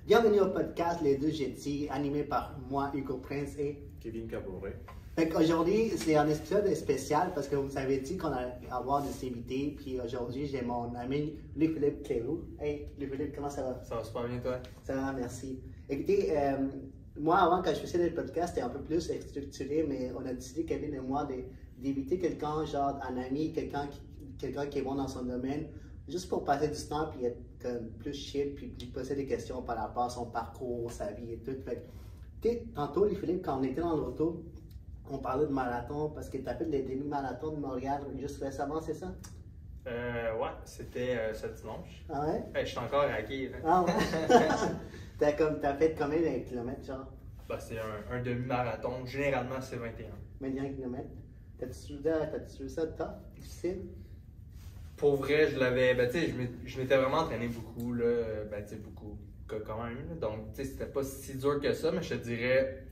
Bienvenue au podcast Les Deux Jetis, animé par moi, Hugo Prince et Kevin Caboret. Aujourd'hui, c'est un épisode spécial parce que vous avez dit qu'on allait avoir des invités. Puis aujourd'hui, j'ai mon ami Louis-Philippe Cléroux. Hey, Louis-Philippe, comment ça va? Ça va super bien, toi? Ça va, merci. Écoutez, moi, avant, quand je faisais le podcast, c'était un peu plus structuré, mais on a décidé, Kevin et moi, d'éviter quelqu'un, genre un ami, quelqu'un qui est bon dans son domaine, juste pour passer du temps, puis être comme plus chill, puis lui poser des questions par rapport à son parcours, sa vie et tout. Fait que, tantôt, Louis-Philippe, quand on était dans l'auto, on parlait de marathon parce que tu as fait les demi-marathons de Montréal juste récemment, c'est ça? Ouais, c'était ce dimanche. Ah ouais? Je suis encore raqué. Ah ouais? T'as fait combien de kilomètres, genre? C'est un demi-marathon. Généralement, c'est 21. 21 kilomètres. T'as-tu trouvé ça tough, difficile? Pour vrai, je l'avais. Je m'étais vraiment entraîné beaucoup, là. Beaucoup, quand même. Là. Donc, c'était pas si dur que ça, mais je te dirais.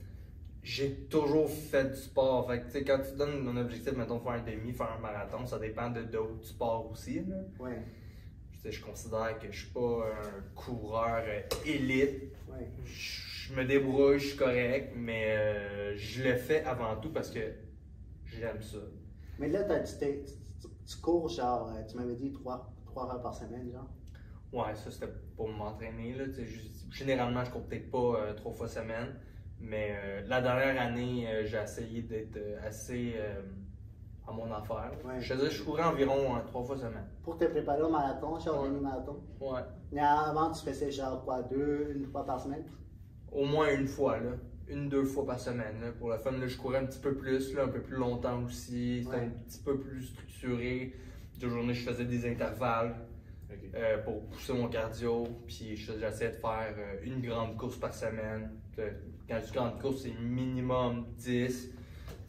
J'ai toujours fait du sport. Fait que, quand tu donnes mon objectif, mettons, faire un demi, faire un marathon, ça dépend de où tu pars aussi. Là. Ouais. Je considère que je suis pas un coureur élite. Ouais. Je me débrouille, je suis correct, mais je le fais avant tout parce que j'aime ça. Mais là, tu cours, genre, tu m'avais dit 3 heures par semaine, genre? Ouais, ça c'était pour m'entraîner. Généralement, je cours peut-être pas 3 fois semaine. Mais la dernière année, j'ai essayé d'être assez à mon affaire. Ouais. Je courais environ 3 fois semaine. Pour te préparer au marathon, genre Ouais. demi-marathon? Ouais. Mais avant, tu faisais genre quoi, une fois par semaine? Au moins une fois, là. 1-2 fois par semaine. Là. Pour le fun, là, je courais un petit peu plus, là, un peu plus longtemps aussi. C'était un petit peu plus structuré. Deux journées, je faisais des intervalles. Okay. Pour pousser mon cardio, puis j'essayais de faire une grande course par semaine. Quand je dis grande course, c'est minimum 10.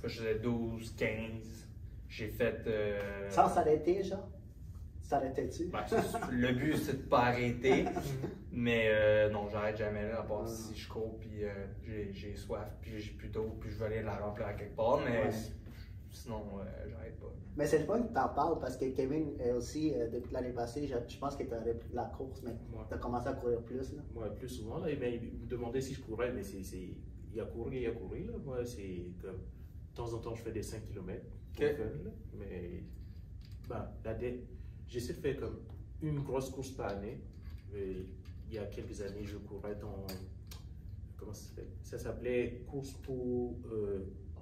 Je faisais 12, 15. J'ai fait. Sans s'arrêter, genre? S'arrêtais-tu? Le but, c'est de ne pas arrêter. Mais non, j'arrête jamais là, à part si je cours, puis j'ai soif, puis j'ai plus d'eau, puis je veux aller la remplir à quelque part. Mais sinon, j'arrête pas. Mais c'est le fun que tu en parles parce que Kevin est aussi, depuis l'année passée, je pense que tu as repris la course, mais tu as commencé à courir plus. Là. Moi, plus souvent, là, mais il me demandait si je courais, mais il y a couru. Là. Moi, c'est comme, de temps en temps, je fais des 5 km pour le fun, là, mais j'essaie de faire comme une grosse course par année. Mais il y a quelques années, je courais dans, comment ça s'appelle? Ça s'appelait Course pour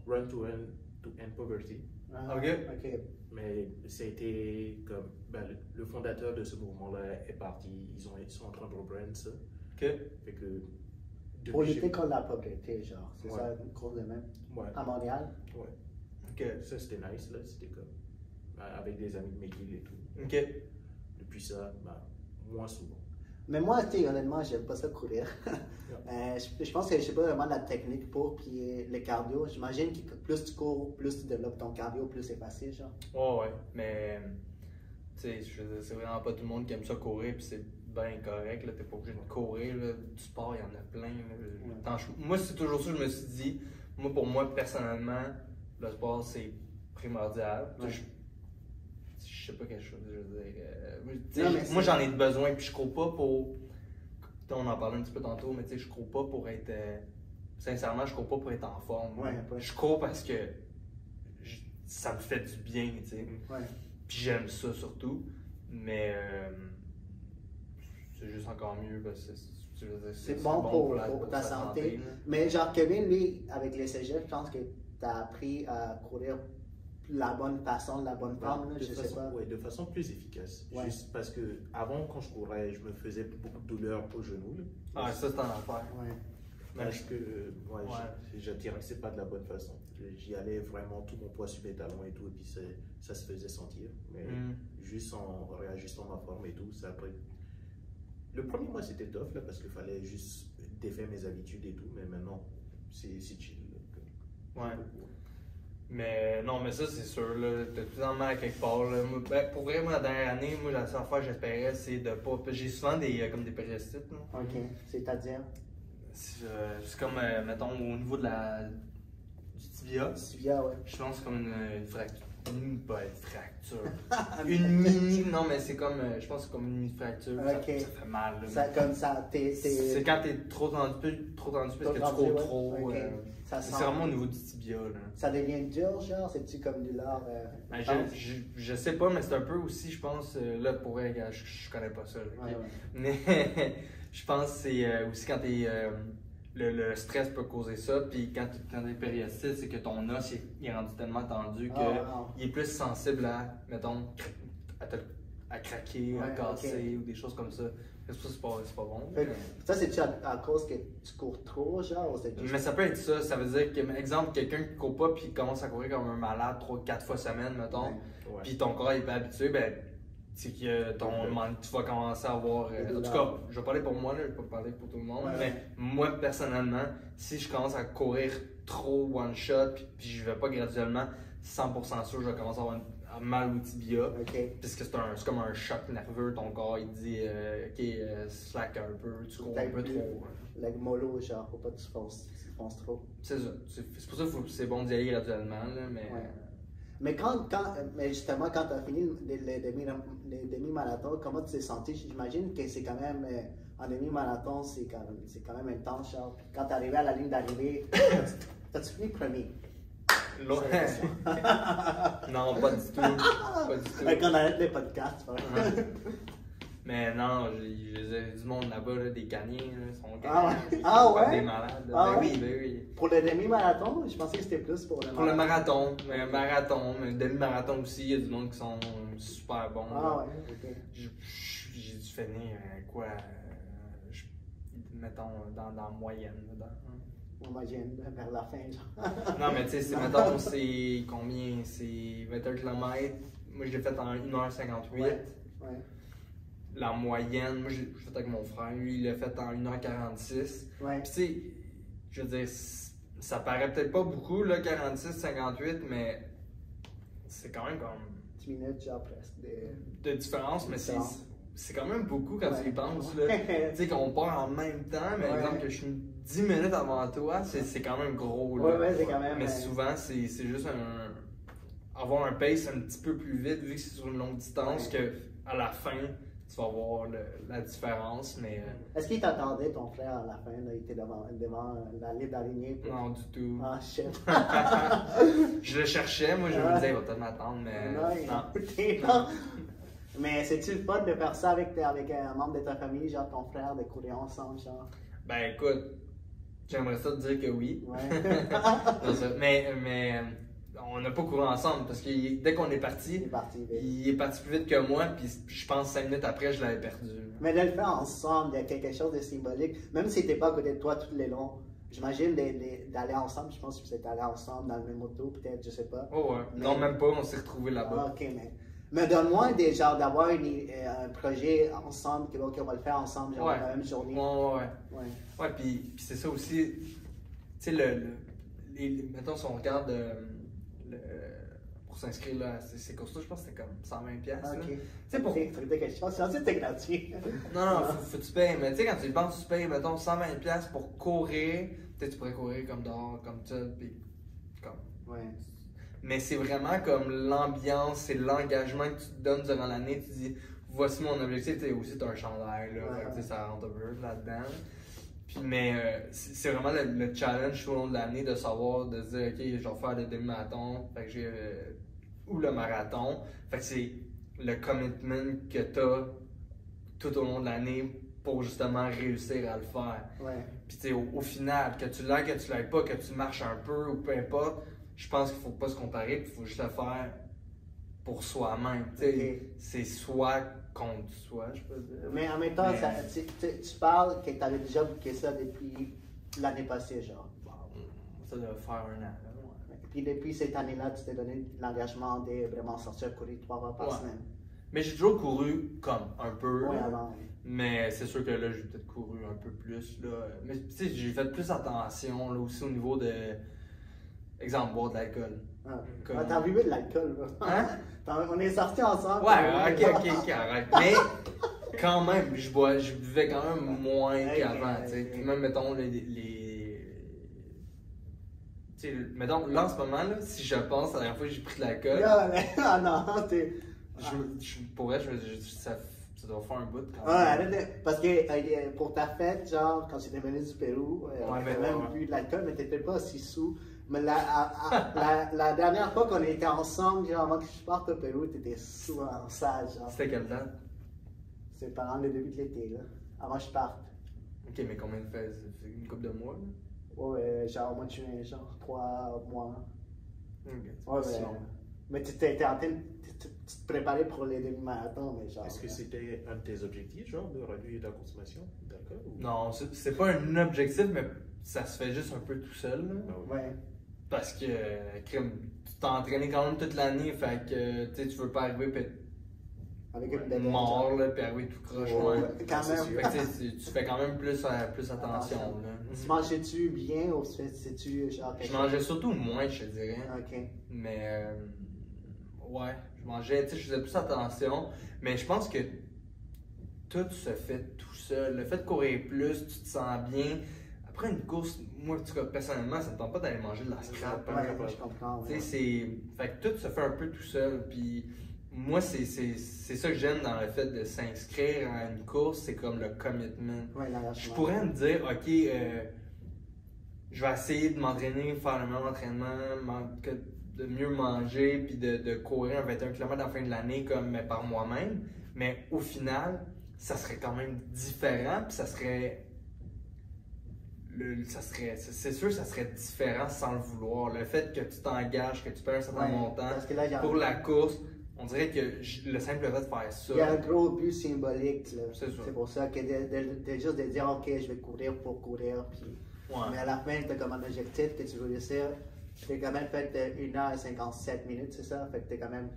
Run to End Poverty. Ah, Ok. Mais c'était comme le fondateur de ce mouvement-là est parti, ils sont en train de rebrand ça. Ok. Fait que, pour lutter contre la pauvreté, genre. C'est ça, une course de même. Ouais. À Montréal. Ouais. Ok. Ça c'était nice, là. C'était comme avec des amis de McGill et tout. Ok. Depuis ça, moins souvent. Mais moi, tu sais, honnêtement, j'aime pas ça courir. Je pense que je sais pas vraiment la technique pour, puis le cardio. J'imagine que plus tu cours, plus tu développes ton cardio, plus c'est facile, genre. Ouais, mais tu sais, c'est vraiment pas tout le monde qui aime ça courir, puis c'est bien correct, là, t'es pas obligé de courir, là, du sport, il y en a plein. Là. Moi, c'est toujours ça, je me suis dit, pour moi, personnellement, le sport, c'est primordial. Ouais. Je sais pas quelque chose, je veux dire. Moi, j'en ai besoin, puis je cours pas pour. On en parlait un petit peu tantôt, mais tu sais, je cours pas pour être. Sincèrement, je cours pas pour être en forme. Ouais. Je cours parce que ça me fait du bien, tu sais. Ouais. Puis j'aime ça surtout, mais c'est juste encore mieux parce que c'est bon pour ta santé. Mais genre, Kevin, lui, avec les cégeps, je pense que tu as appris à courir la bonne façon, la bonne forme, je sais pas. Ouais, de façon plus efficace. Ouais. Juste parce que avant, quand je courais, je me faisais beaucoup de douleurs au genou. Là. Ah, ça, c'est en affaire. Ouais. Parce que j'attirissais pas de la bonne façon. J'y allais vraiment tout mon poids sur mes talons et tout, et puis ça se faisait sentir. Mais juste en réajustant ma forme et tout, ça après. Le premier mois c'était tough là, parce qu'il fallait juste défaire mes habitudes et tout, mais maintenant c'est chill. Là, ouais. Mais non, mais ça c'est sûr, là, t'as tout le mal à quelque part. Là. Pour vrai, moi, la dernière année, moi, la seule affaire que j'espérais, c'est de pas. J'ai souvent comme des périostite. Ok, c'est-à-dire? C'est comme, mettons, au niveau du tibia. Tibia, ouais. Je pense que c'est comme une fracture. Une bonne fracture. Une mini. Non, mais c'est comme. Je pense que c'est comme une mini fracture. Okay. Ça fait mal. Là, ça, comme ça, c'est quand t'es trop tendu parce que tu cours trop. Okay. C'est vraiment au niveau du tibia. Là. Ça devient dur, genre? C'est-tu comme du lard? Ben, je sais pas, mais c'est un peu aussi, je pense. Là, pour vrai, je connais pas ça. Là, okay? Mais je pense que c'est aussi quand t'es. Le stress peut causer ça, puis quand t'es périostite, c'est que ton os il est rendu tellement tendu qu'il est plus sensible à, mettons, à craquer, à casser ou des choses comme ça. C'est pas bon. Ça, c'est-tu à cause que tu cours trop, genre? Ou juste... Mais ça peut être ça. Ça veut dire que, exemple, quelqu'un qui court pas puis commence à courir comme un malade 3-4 fois semaine, mettons, puis ton corps est pas habitué, ben c'est que tu vas commencer à avoir. En tout cas, je vais parler pour moi, là, je vais pas parler pour tout le monde, mais moi personnellement, si je commence à courir trop one shot, puis je vais pas graduellement, 100% sûr, je vais commencer à avoir mal au tibia. Puisque c'est comme un choc nerveux, ton corps il dit slack un peu, tu cours un peu trop. Le mollo, genre, faut pas que tu fonces trop. C'est ça. C'est pour ça que c'est bon d'y aller graduellement, là, mais. Mais justement, quand tu as fini les demi-marathons, comment tu t'es senti? J'imagine que c'est quand même, en demi-marathon, c'est quand même intense. Genre. Quand tu es arrivé à la ligne d'arrivée, t'as-tu fini premier? Non, pas du tout. Pas du tout. Quand on arrête les podcasts, mais non, j'ai du monde là-bas, là, des caniers, ils sont des malades. Ben oui. Pour le demi-marathon, je pensais que c'était plus pour le marathon. Pour le marathon, mais le demi-marathon aussi, il y a du monde qui sont super bons. J'ai dû finir mettons, dans la moyenne. Homogène vers la fin, genre. Non, mais tu sais, mettons, c'est combien? C'est 21 km. Moi, je l'ai fait en 1h58. La moyenne, moi, je l'ai fait avec mon frère. Lui, il l'a fait en 1h46. Puis, tu sais, je veux dire, ça paraît peut-être pas beaucoup, là, 46-58, mais c'est quand même comme. 10 minutes, genre, presque. De différence, mais c'est quand même beaucoup quand tu y penses. Tu sais, qu'on part en même temps, mais exemple que je suis 10 minutes avant toi, c'est quand même gros. Là. C'est quand même. Mais souvent, c'est juste avoir un pace un petit peu plus vite, vu que c'est sur une longue distance, qu'à la fin, tu vas voir la différence. Mais est-ce qu'il t'attendait, ton frère, à la fin? Là, il était devant la ligne d'araignée? Non, du tout. Ah, shit. Je le cherchais, moi, je me disais, il va peut-être m'attendre, mais non. Mais c'est-tu le fun de faire ça avec un membre de ta famille, genre ton frère, de courir ensemble, genre? Ben écoute, j'aimerais ça te dire que oui. mais on n'a pas couru ensemble parce que dès qu'on est parti, il est parti plus vite que moi, puis je pense 5 minutes après, je l'avais perdu. Mais de le faire ensemble, il y a quelque chose de symbolique. Même si tu n'étais pas à côté de toi tout le long, j'imagine d'aller ensemble. Je pense que vous êtes allés ensemble dans le même auto, peut-être, je sais pas. Oh ouais. Mais... Non, même pas, on s'est retrouvés là-bas. Ok, mais donne-moi d'avoir un projet ensemble, on va le faire ensemble, genre la même journée. Ouais, puis c'est ça aussi, tu sais, mettons, si on regarde pour s'inscrire là, à ces courses-là, je pense que c'était comme 120$. Ok. Tu sais, pour. Je pense que c'était gratuit. Non, faut que tu payes, mais tu sais, quand tu le penses, tu payes, mettons, 120$ pour courir. Peut-être tu pourrais courir comme dehors, comme ça, puis comme. Mais c'est vraiment comme l'ambiance, c'est l'engagement que tu te donnes durant l'année. Tu dis, voici mon objectif, tu aussi, tu as un chandail, là, ça rentre un peu là-dedans. Puis, mais c'est vraiment le challenge tout au long de l'année de savoir, de se dire, OK, je vais faire le demi-marathon, fait que j'ai, ou le marathon. Fait que c'est le commitment que tu as tout au long de l'année pour justement réussir à le faire. Puis, tu sais, au final, que tu l'aies pas, que tu marches un peu ou peu importe, je pense qu'il ne faut pas se comparer, il faut juste le faire pour soi-même. C'est soi contre soi, je peux dire. Mais en même temps, tu parles que tu avais déjà booké ça depuis l'année passée, genre. Ça doit faire 1 an. Puis depuis cette année-là, tu t'es donné l'engagement de vraiment sortir courir 3 fois par semaine. Mais j'ai toujours couru comme un peu. Avant. Mais c'est sûr que là, j'ai peut-être couru un peu plus. Là. Mais tu sais, j'ai fait plus attention là, aussi au niveau de. Exemple, boire de l'alcool. T'as buvé de l'alcool, là. On est sortis ensemble. Ok, arrête. Mais quand même, je buvais quand même moins qu'avant. Puis même, mettons, Tu sais, mettons, là en ce moment, là, si je pense à la dernière fois que j'ai pris de l'alcool, Ah non, t'es. pour vrai, ça doit faire un bout quand Ouais, même. arrête, parce que pour ta fête, genre, quand j'étais venu du Pérou, on avait même bu de l'alcool, mais t'étais pas aussi sous. Mais la dernière fois qu'on était ensemble, genre, avant que je parte au Pérou, t'étais sous en salle, genre. C'était quelle date? C'est pendant le début de l'été, là. Avant que je parte. Ok, mais combien de fait? Une couple de mois, là? Ouais, genre au mois de juin, genre 3 mois. Ok, c'est Ouais, pas si long. mais tu étais en train de tu te préparais pour les demi-marathons, mais genre. Est-ce que c'était un de tes objectifs, genre, de réduire ta consommation d'alcool? Non, c'est pas un objectif, mais ça se fait juste un peu tout seul, là. Ah oui. Ouais. Parce que, crime, tu t'es entraîné quand même toute l'année, fait que, tu sais, tu veux pas arriver pis Avec être une belle mort, là, pis arriver tout croche, ouais. Quand c'est même. sûr. Fait que, tu fais quand même plus attention, là. Tu mangeais-tu bien ou sais-tu genre. Je mangeais surtout moins, je te dirais. Ok. Mais, ouais, je mangeais, tu sais, je faisais plus attention. Mais je pense que tout se fait tout seul. Le fait de courir plus, tu te sens bien. Après une course, moi, en tout cas, personnellement, ça me tente pas d'aller manger de la scrap. Ouais, je comprends. Tu Ouais. sais, fait que tout se fait un peu tout seul. Puis moi, c'est ça que j'aime dans le fait de s'inscrire à une course, c'est comme le commitment. Ouais, Je l'engagement. pourrais me dire, ok, je vais essayer de m'entraîner, faire le même entraînement, de mieux manger, puis de courir un 21 km à la fin de l'année comme par moi-même. Mais au final, ça serait quand même différent, puis c'est sûr, ça serait différent sans le vouloir. Le fait que tu t'engages, que tu payes un certain Ouais, montant parce que là, il y a- pour la course, on dirait que le simple fait de faire ça. Il y a un gros but symbolique. Là. C'est ça. C'est pour ça que de juste de dire, ok, je vais courir pour courir. Puis... Ouais. Mais à la fin, tu as comme un objectif que tu veux réussir. Tu as quand même fait 1h57 minutes, c'est ça? Fait que tu es quand même.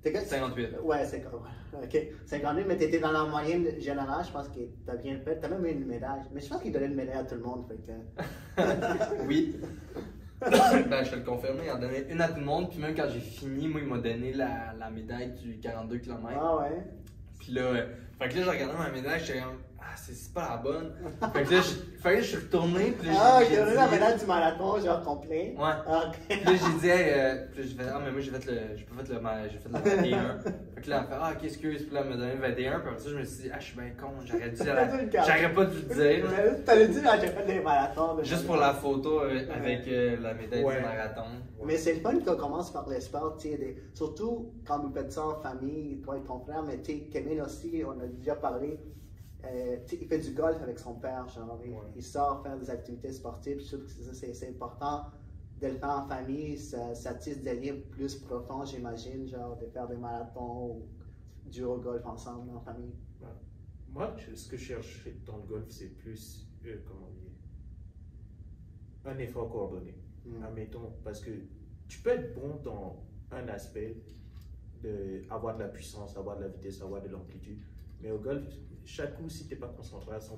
58. Ouais, c'est comme. Ok. 58, mais tu étais dans la moyenne générale. Je pense que tu as bien fait. Tu as même eu une médaille. Mais je pense qu'ils donnaient une médaille à tout le monde. Fait que... Oui. Ben, je te le confirme, il en donnait une à tout le monde. Puis même quand j'ai fini, moi, il m'a donné la médaille du 42 km. Ah ouais. Puis là, fait que là, j'ai regardé ma médaille, j'étais comme, ah, c'est pas la bonne. Fait que là, je suis retourné. Puis là, Ah, j'ai j'ai donné dit- la médaille du marathon, genre complet. Ouais. Ah, ok. Puis là, j'ai dit, hey, puis là, j'ai fait, ah, mais moi, j'ai fait le 21. Fait que là, elle fait, ah, ok, excuse. Puis là, elle m'a donné le 21. Puis après ça, je me suis dit, ah, je suis bien con, j'aurais dû j'aurais pas dû le dire. Mais t'avais dit, là, j'ai fait des marathons. de Juste pour la photo avec la médaille Ouais. du marathon. Mais c'est le fun qu'on commence par le sport, tu sais, surtout quand vous faites ça en famille, toi et ton frère, mais tu sais, Kevin aussi, on a déjà parlé, tu sais, il fait du golf avec son père, genre, il sort faire des activités sportives, je trouve que c'est important de le faire en famille, ça tisse des liens plus profonds, j'imagine, genre, de faire des marathons ou du au golf ensemble en famille. Moi, ce que je cherche dans le golf, c'est plus, comment dire, un effort coordonné. Admettons, parce que tu peux être bon dans un aspect, avoir de la puissance, avoir de la vitesse, avoir de l'amplitude, mais au golf, chaque coup, si tu n'es pas concentré à 100%,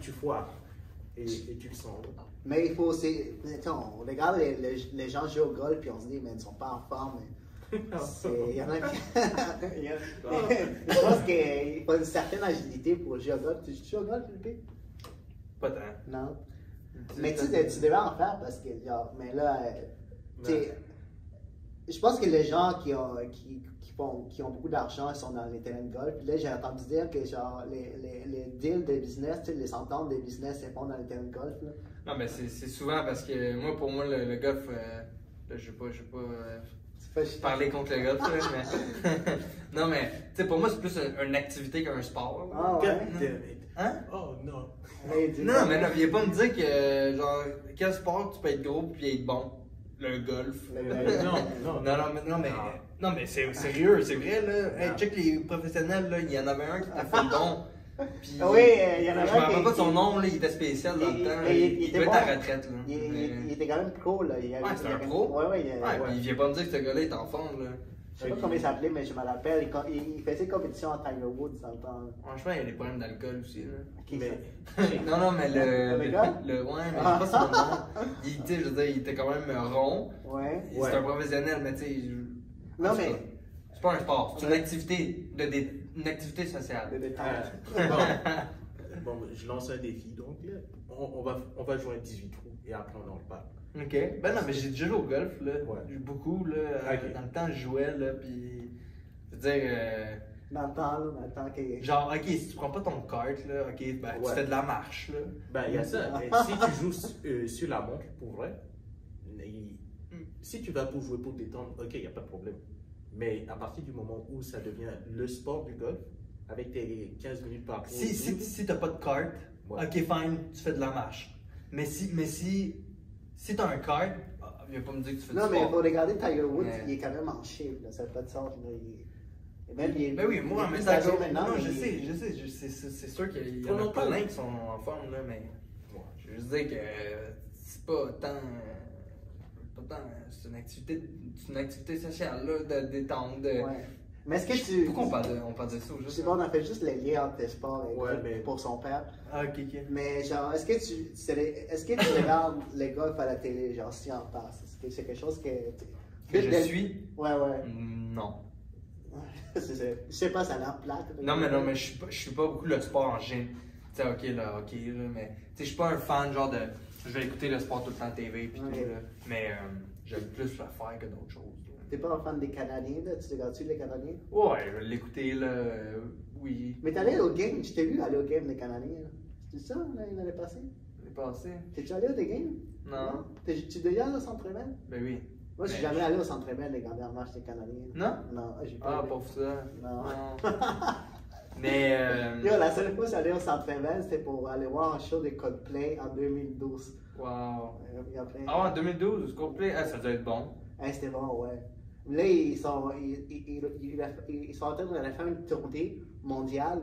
tu foires et tu le sens. Mais il faut aussi, on regarde les gens jouer au golf puis on se dit, mais ils ne sont pas en forme. Il y en a qui. Je pense qu'il faut une certaine agilité pour jouer au golf. Tu joues au golf, Philippe? Pas tant. Non. Mais tu devais en faire parce que, genre, mais là, tu sais, je pense que les gens qui ont beaucoup d'argent sont dans les terrains de golf. Puis là, j'ai entendu dire que, genre, les deals de business, tu sais, les ententes de business se font dans les terrains de golf. Là. Non, mais c'est souvent parce que moi, pour moi, le golf, là, je vais pas parler contre le golf, là, mais. Non, mais, tu sais, pour moi, c'est plus une activité qu'un sport. Là. Ah ouais. Hein? Oh non. Non, mais là, viens pas me dire que, genre, quel sport tu peux être gros puis être bon? Le golf. Non, mais c'est sérieux, c'est vrai, là. Hey, check les professionnels, là, il y en avait un qui était fait bon. Puis, Oui, il y en a je me rappelle pas de son nom, là, il était spécial dans le temps. Il devait être à la retraite, là. Il était quand même pro, là. C'est un pro? Ouais, Puis il vient pas me dire que ce gars-là est en forme, là. Je sais pas comment il s'appelait, mais je me rappelle. Il faisait compétition à Tiger Woods dans le temps. Franchement, il y a des problèmes d'alcool aussi, là. Qui Mais- Non, mais Le gars? ouais, mais je sais pas son nom. Tu sais, je veux dire, il était quand même rond. Ouais. C'est un professionnel, mais tu sais. Non, en tout mais. cas, c'est pas un sport, c'est une activité, une activité sociale. Le détail. bon, je lance un défi, donc là, on va jouer un 18 trous et après on en reparle. Ok. Ben non, mais j'ai déjà joué au golf, là. Ouais. Beaucoup, là. Ok. Dans le temps, je jouais, là, puis. Je veux dire. Dans le temps que. Genre, ok, si tu prends pas ton kart, là, ok, ben tu Ouais. fais de la marche, là. Ben, il y a ça. Mais si tu joues sur la montre, pour vrai, si tu vas pour jouer pour détendre, ok, il n'y a pas de problème. Mais à partir du moment où ça devient le sport du golf, avec tes 15 minutes par cours. Si t'as pas de kart, Ouais. ok, fine, tu fais de la marche. Mais si t'as un kart, viens pas me dire que tu fais Non, du mais il sport. faut regarder Tiger Woods, Mais- il est quand même en shape, là, ça n'a pas de sens. Là, et même, il est, Ben oui, moi, il est mais plus ça âgé joue maintenant. Non, mais je il- sais, c'est sûr qu'il y Trop en a longtemps. plein qui sont en forme, là, mais. Ouais. Je veux juste dire que c'est pas tant. C'est une activité sociale, là, de détendre. Ouais. Mais est-ce que tu. Pourquoi on parle de ça au Je juste? sais pas, on a fait juste les liens entre tes sports et Ouais, golf mais- pour son père. Ah, ok, ok. Mais genre, est-ce que tu regardes les golf à la télé, genre si en passe? Est-ce que c'est quelque chose que. Que je suis? Ouais, ouais. Non. Je sais pas, ça a l'air plate. Non, mais je suis pas beaucoup le sport en général. Tu sais, ok, là, mais. Tu sais, je suis pas un fan, genre de. Je vais écouter le sport tout le temps à TV, pis Ouais. tout, là. Mais j'aime plus le faire que d'autres choses, là. T'es pas un fan des Canadiens, là? Tu regardes-tu les Canadiens? Ouais, je vais l'écouter, là. Oui. Mais t'es allé au game, je t'ai vu aller au game des Canadiens. Là. C'est ça, l'année passée? L'année passée? T'es-tu allé au des games? Non. Tu es déjà allé au Centre Bell? Ben oui. Moi, je suis Mais- jamais allé au Centre Bell les dernières matchs des Canadiens. Non? Non, j'ai pas Ah, allé. pour ça. Non. Mais. Yo, la seule fois que j'allais au Centre Bell, c'était pour aller voir un show de Coldplay en 2012. Wow. Il y a plein- Ah, en 2012, Coldplay, ça doit être bon. Hein, c'était bon, ouais. Là, ils sont en train de faire une tournée mondiale.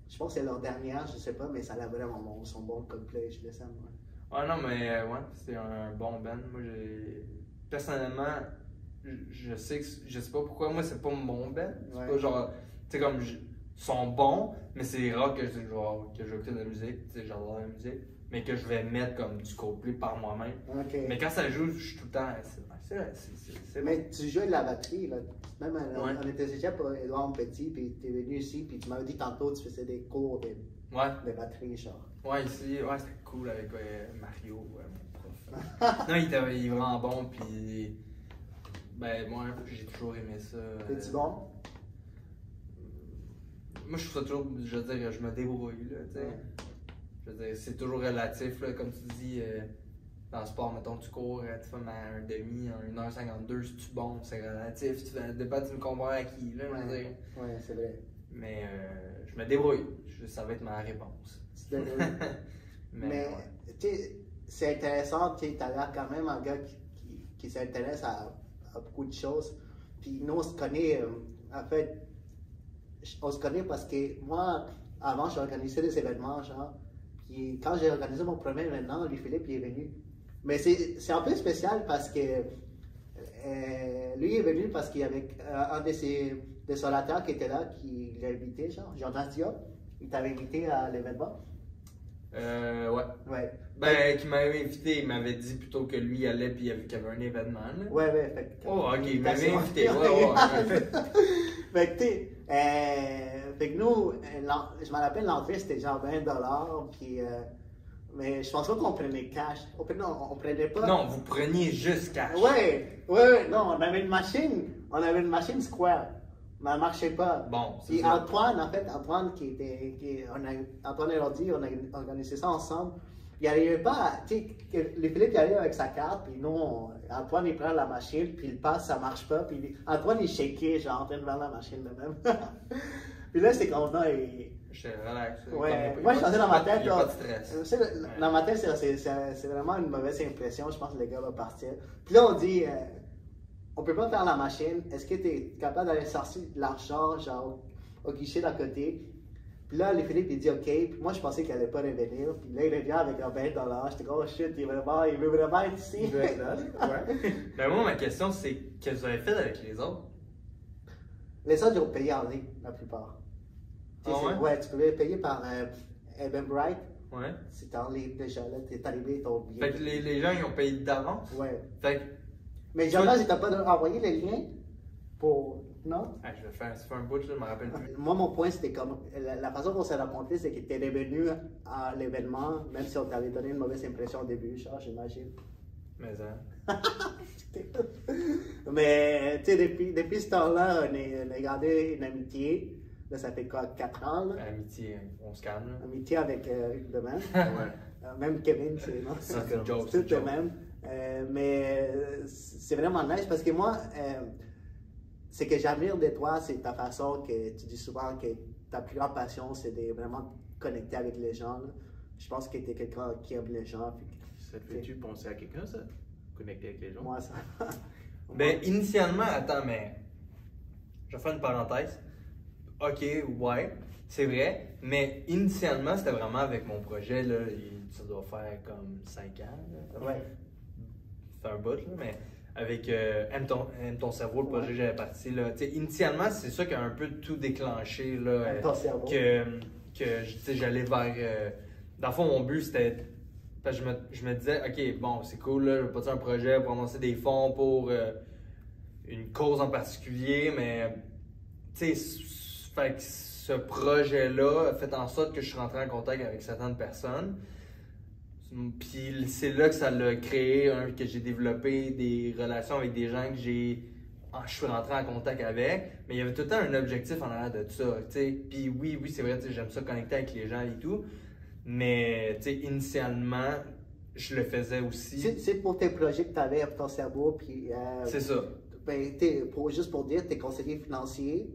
Je pense que c'est leur dernière, je sais pas, mais ça a l'air vraiment bon. Ils sont bons, Coldplay, je le sens, moi. Ah non, mais ouais, c'est un bon band. Moi, j'ai. Personnellement, je sais pas pourquoi, moi, c'est pas mon band. C'est Ouais. pas genre. Tu sais, comme. Ils sont bons, mais c'est rare que je vais écouter de la musique. Tu sais, j'adore la musique. Mais que je vais mettre comme du Coldplay par moi-même. Ok. Mais quand ça joue, je suis tout le temps. C'est Mais tu jouais de la batterie, là. Même Ouais. on était déjà pour Edouard Petit, puis tu es venu ici, puis tu m'avais dit tantôt que tu faisais des cours Ouais. de batterie, genre. Ouais, ici, ouais, c'était cool avec Mario, mon prof. Non, il est vraiment bon, puis. Ben, moi, j'ai toujours aimé ça. Es-tu bon? Moi, je trouve ça toujours. Je veux dire, je me débrouille, là, tu sais. Ouais. Je veux dire, c'est toujours relatif, là, comme tu dis. Dans le sport, mettons, tu cours, tu fais un demi, en 1h52, si tu bon, c'est relatif. Tu fais dépend, tu me compares à qui, là, je veux dire. Ouais, c'est vrai. Mais je me débrouille. Ça va être ma réponse. Tu te débrouilles. Mais, ouais. tu sais, c'est intéressant, tu as l'air quand même un gars qui s'intéresse à beaucoup de choses. Puis nous, on se connaît, en fait, on se connaît parce que moi, avant, j'organisais des événements, genre. Puis quand j'ai organisé mon premier événement, Louis-Philippe, il est venu. Mais c'est un peu spécial parce que lui est venu parce qu'il y avait un de ses orateurs qui était là, qui l'a invité, genre, Jordan Diop. Il t'avait invité à l'événement. Ouais. Ouais. Ben, qui m'avait invité, il m'avait dit plutôt que lui il allait puis qu'il y avait un événement. Là. Ouais, ouais. Fait que- Oh, ok, il m'avait invitation. invité. Ouais. Fait que, tu sais, fait que nous, je me rappelle, l'entrée c'était genre 20$, puis. Mais je pense pas qu'on prenait cash. On prenait pas. Non, vous preniez juste cash. Ouais, non, on avait une machine Square, mais elle marchait pas. Bon, c'est Puis ça. Antoine Antoine et Roddy, on a organisé ça ensemble. Il n'arrivait pas, tu sais, le Philippe il arrive avec sa carte, puis nous, Antoine il prend la machine, puis il passe, ça marche pas, puis Antoine il shakeait, genre en train de faire la machine de même. Puis là, c'est comme ça, J'étais relax. Ouais, moi je pensais dans ma tête, Il n'y a là, pas de stress. tu sais, dans ma tête, c'est vraiment une mauvaise impression. Je pense que le gars va partir. Puis là, on dit, on peut pas faire la machine. Est-ce que tu es capable d'aller sortir de l'argent, genre, au guichet d'à côté? Puis là, le Philippe, il dit OK. Puis moi, je pensais qu'il allait pas revenir. Puis là, il revient avec un 20$. J'étais comme, oh shit, il veut vraiment être ici. Il veut être là, ouais. Ben, moi, ma question, c'est qu'est-ce que vous avez fait avec les autres? Les autres, ils ont payé en ligne, la plupart. Tu sais, Ah ouais? ouais, tu pouvais payer par Eventbrite. Ouais. C'était en ligne déjà, là. T'es arrivé ton billet. Fait que les gens, ils ont payé d'avance. Ouais. Fait que, Mais Jonas, il t'a pas envoyé les liens pour Non? Ah, ça fait un bout, je me rappelle plus. Moi, mon point, c'était comme. La façon qu'on s'est rencontrés, c'est que tu es revenu à l'événement, même si on t'avait donné une mauvaise impression au début, genre, j'imagine. Mais hein. Mais, tu sais, depuis ce temps-là, on a gardé une amitié. Là, ça fait quoi, 4 ans? Là? Amitié, on se calme. Là. Amitié avec de même. Ouais. Même Kevin, c'est non? C'est une joke. Tout de même. Mais c'est vraiment nice parce que moi, ce que j'admire de toi, c'est ta façon que tu dis souvent que ta plus grande passion, c'est de vraiment connecter avec les gens. Là. Je pense que tu es quelqu'un qui aime les gens. Ça te fait-tu penser à quelqu'un, ça? Connecter avec les gens? Moi, ça. Ben, initialement, attends, mais. Je vais faire une parenthèse. Ok, ouais, c'est vrai. Mais initialement, c'était vraiment avec mon projet, là. Ça doit faire comme 5 ans. Là. Ouais. Ça fait un bout, là, mais. Avec Aime ton cerveau, le projet que j'avais parti. Là. Initialement, c'est ça qui a un peu tout déclenché. Là, Aime ton cerveau. Que j'allais vers. Dans le fond, mon but, c'était. Parce que je me disais, OK, bon, c'est cool, là, je vais partir un projet pour avancer des fonds pour une cause en particulier, mais. Tu sais, fait que ce projet-là a fait en sorte que je suis rentré en contact avec certaines personnes. Puis c'est là que ça l'a créé, que j'ai développé des relations avec des gens que je suis rentré en contact avec. Mais il y avait tout le temps un objectif en arrière de tout ça. T'sais. Puis oui, c'est vrai, j'aime ça connecter avec les gens et tout. Mais initialement, je le faisais aussi. C'est pour tes projets que tu avais à ton cerveau. Puis, c'est ça. Ben, juste pour dire, tu es conseiller financier.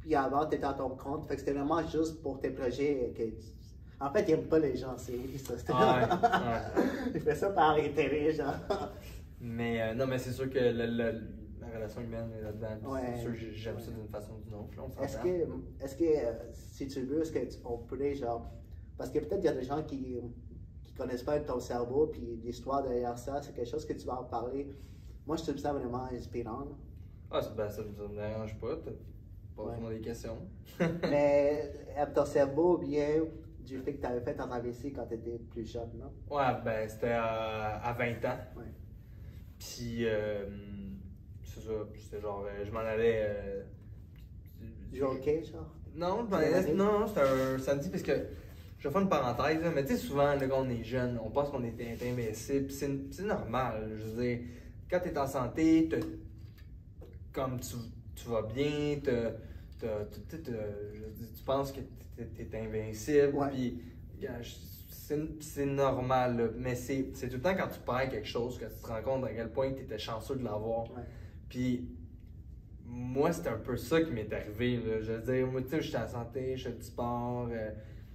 Puis avant, tu étais à ton compte. Fait que c'était vraiment juste pour tes projets que. En fait, il n'aime pas les gens, c'est ça. Ouais. Il fait ça par intérêt, genre. Mais non, mais c'est sûr que la relation humaine est là-dedans. Ouais. C'est sûr que j'aime ça d'une façon ou d'une autre. Là, est-ce que si tu veux, on pourrait, genre. Parce que peut-être il y a des gens qui connaissent pas ton cerveau, puis l'histoire derrière ça, c'est quelque chose que tu vas en parler. Moi, je trouve ça vraiment inspirant. Ah, ça me dérange pas. Pose-moi des questions. Mais ton cerveau vient du fait que tu avais fait un AVC quand tu étais plus jeune, non? Ouais, ben c'était à 20 ans. Ouais. Puis, c'est ça, c'était genre, je m'en allais. Du hockey, genre? Non, non, c'était un samedi parce que, je vais faire une parenthèse, là, mais tu sais, souvent, là, quand on est jeune, on pense qu'on est invincible, puis c'est normal. Je veux dire, quand tu es en santé, comme tu vas bien, tu penses que tu es invincible, Ouais. puis c'est normal, là. Mais c'est tout le temps quand tu perds quelque chose que tu te rends compte à quel point tu étais chanceux de l'avoir. Ouais. Puis moi, c'était un peu ça qui m'est arrivé. Là. Je veux dire, moi, tu sais, j'étais en santé, je fais du sport, tu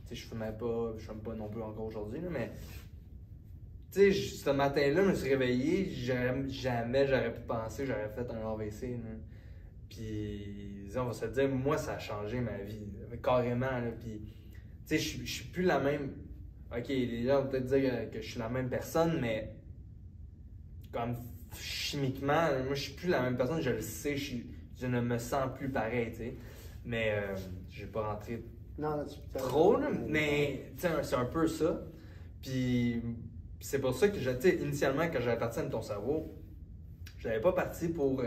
sais, je fume pas non plus encore aujourd'hui, là, mais tu sais, ce matin-là, je me suis réveillé, jamais j'aurais pu penser que j'aurais fait un AVC. Là. Puis, on va se dire, moi, ça a changé ma vie, là, carrément. Là. Puis, tu sais, je suis plus la même. Ok, les gens vont peut-être dire que je suis la même personne, mais comme chimiquement, moi, je suis plus la même personne, je le sais, je ne me sens plus pareil, tu sais. Mais, je vais pas rentrer trop, là, mais, tu sais, c'est un peu ça. Puis, c'est pour ça que, tu sais, initialement, quand j'avais parti de ton cerveau, je n'avais pas parti pour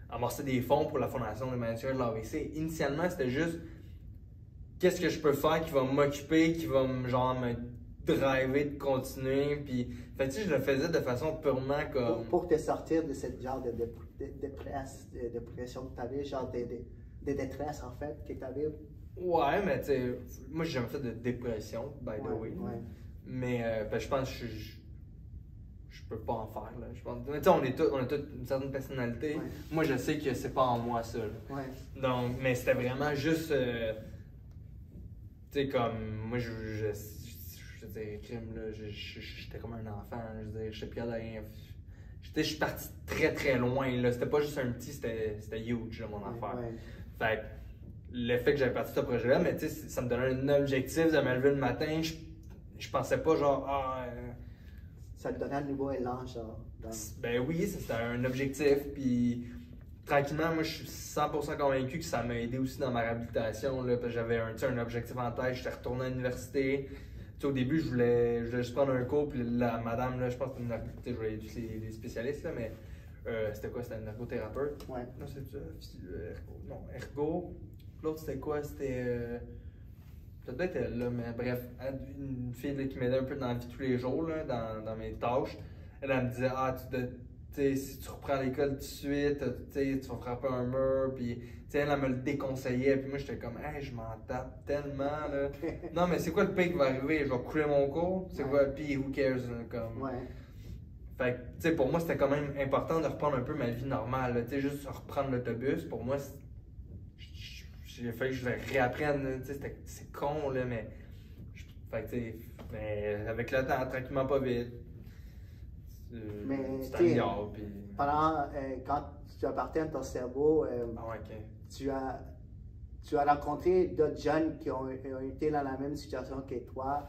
amorcer des fonds pour la Fondation des managers de l'AVC. Initialement, c'était juste qu'est-ce que je peux faire qui va m'occuper, qui va me driver de continuer. Puis, fait que, tu sais, je le faisais de façon purement comme. Pour te sortir de cette genre de dépression que tu avais, genre de détresse en fait que tu avais. Ouais, mais tu sais, moi j'ai jamais fait de dépression, by the way. Ouais. Mais je pense que je peux pas en faire. Là. Je pense, tu sais, on a tous une certaine personnalité. Ouais. Moi, je sais que c'est pas en moi ça. Là. Ouais. Donc, mais c'était vraiment juste. Tu sais, comme. Moi, je disais, crime, là, j'étais comme un enfant. Je disais, je sais plus rien. Je suis parti très très loin. Là. C'était pas juste un petit, c'était huge, là, mon affaire. Ouais. Fait que le fait que j'avais parti ce projet-là, mais tu sais, ça me donnait un objectif de me lever le matin. Je pensais pas genre, Ça te donnait un nouveau élan, genre. Ben oui, c'était un objectif. Puis tranquillement, moi, je suis 100% convaincu que ça m'a aidé aussi dans ma réhabilitation. Là, parce que j'avais un objectif en tête. J'étais retourné à l'université. Tu sais, au début, je voulais juste prendre un cours. Puis la madame, là, je pense que je voulais tous les spécialistes, là, mais C'était quoi? C'était un ergothérapeute? Ouais. Non, c'est ça. Ergo. Non, ergo. L'autre, c'était quoi? C'était. Ça doit être elle, là, mais bref, une fille là, qui m'aidait un peu dans la vie de tous les jours, là, dans mes tâches. Elle me disait, ah, si tu reprends l'école tout de suite, tu vas frapper un mur, puis elle me le déconseillait, puis moi j'étais comme, hey, je m'en tape tellement, là. Non, mais c'est quoi le pire qui va arriver? Je vais couler mon cours? C'est quoi? Puis who cares? Là, comme. Ouais. Fait que, tu sais, pour moi, c'était quand même important de reprendre un peu ma vie normale, tu sais, juste reprendre l'autobus. Pour moi, il fallait que je le réapprenne, tu sais, c'est con, là, mais. Fait que, tu sais, mais avec le temps, tranquillement, pas vite. Mais, tu t'améliores, puis. Pendant, quand tu appartiens à ton cerveau, Ok. tu as rencontré d'autres jeunes qui ont été dans la même situation que toi.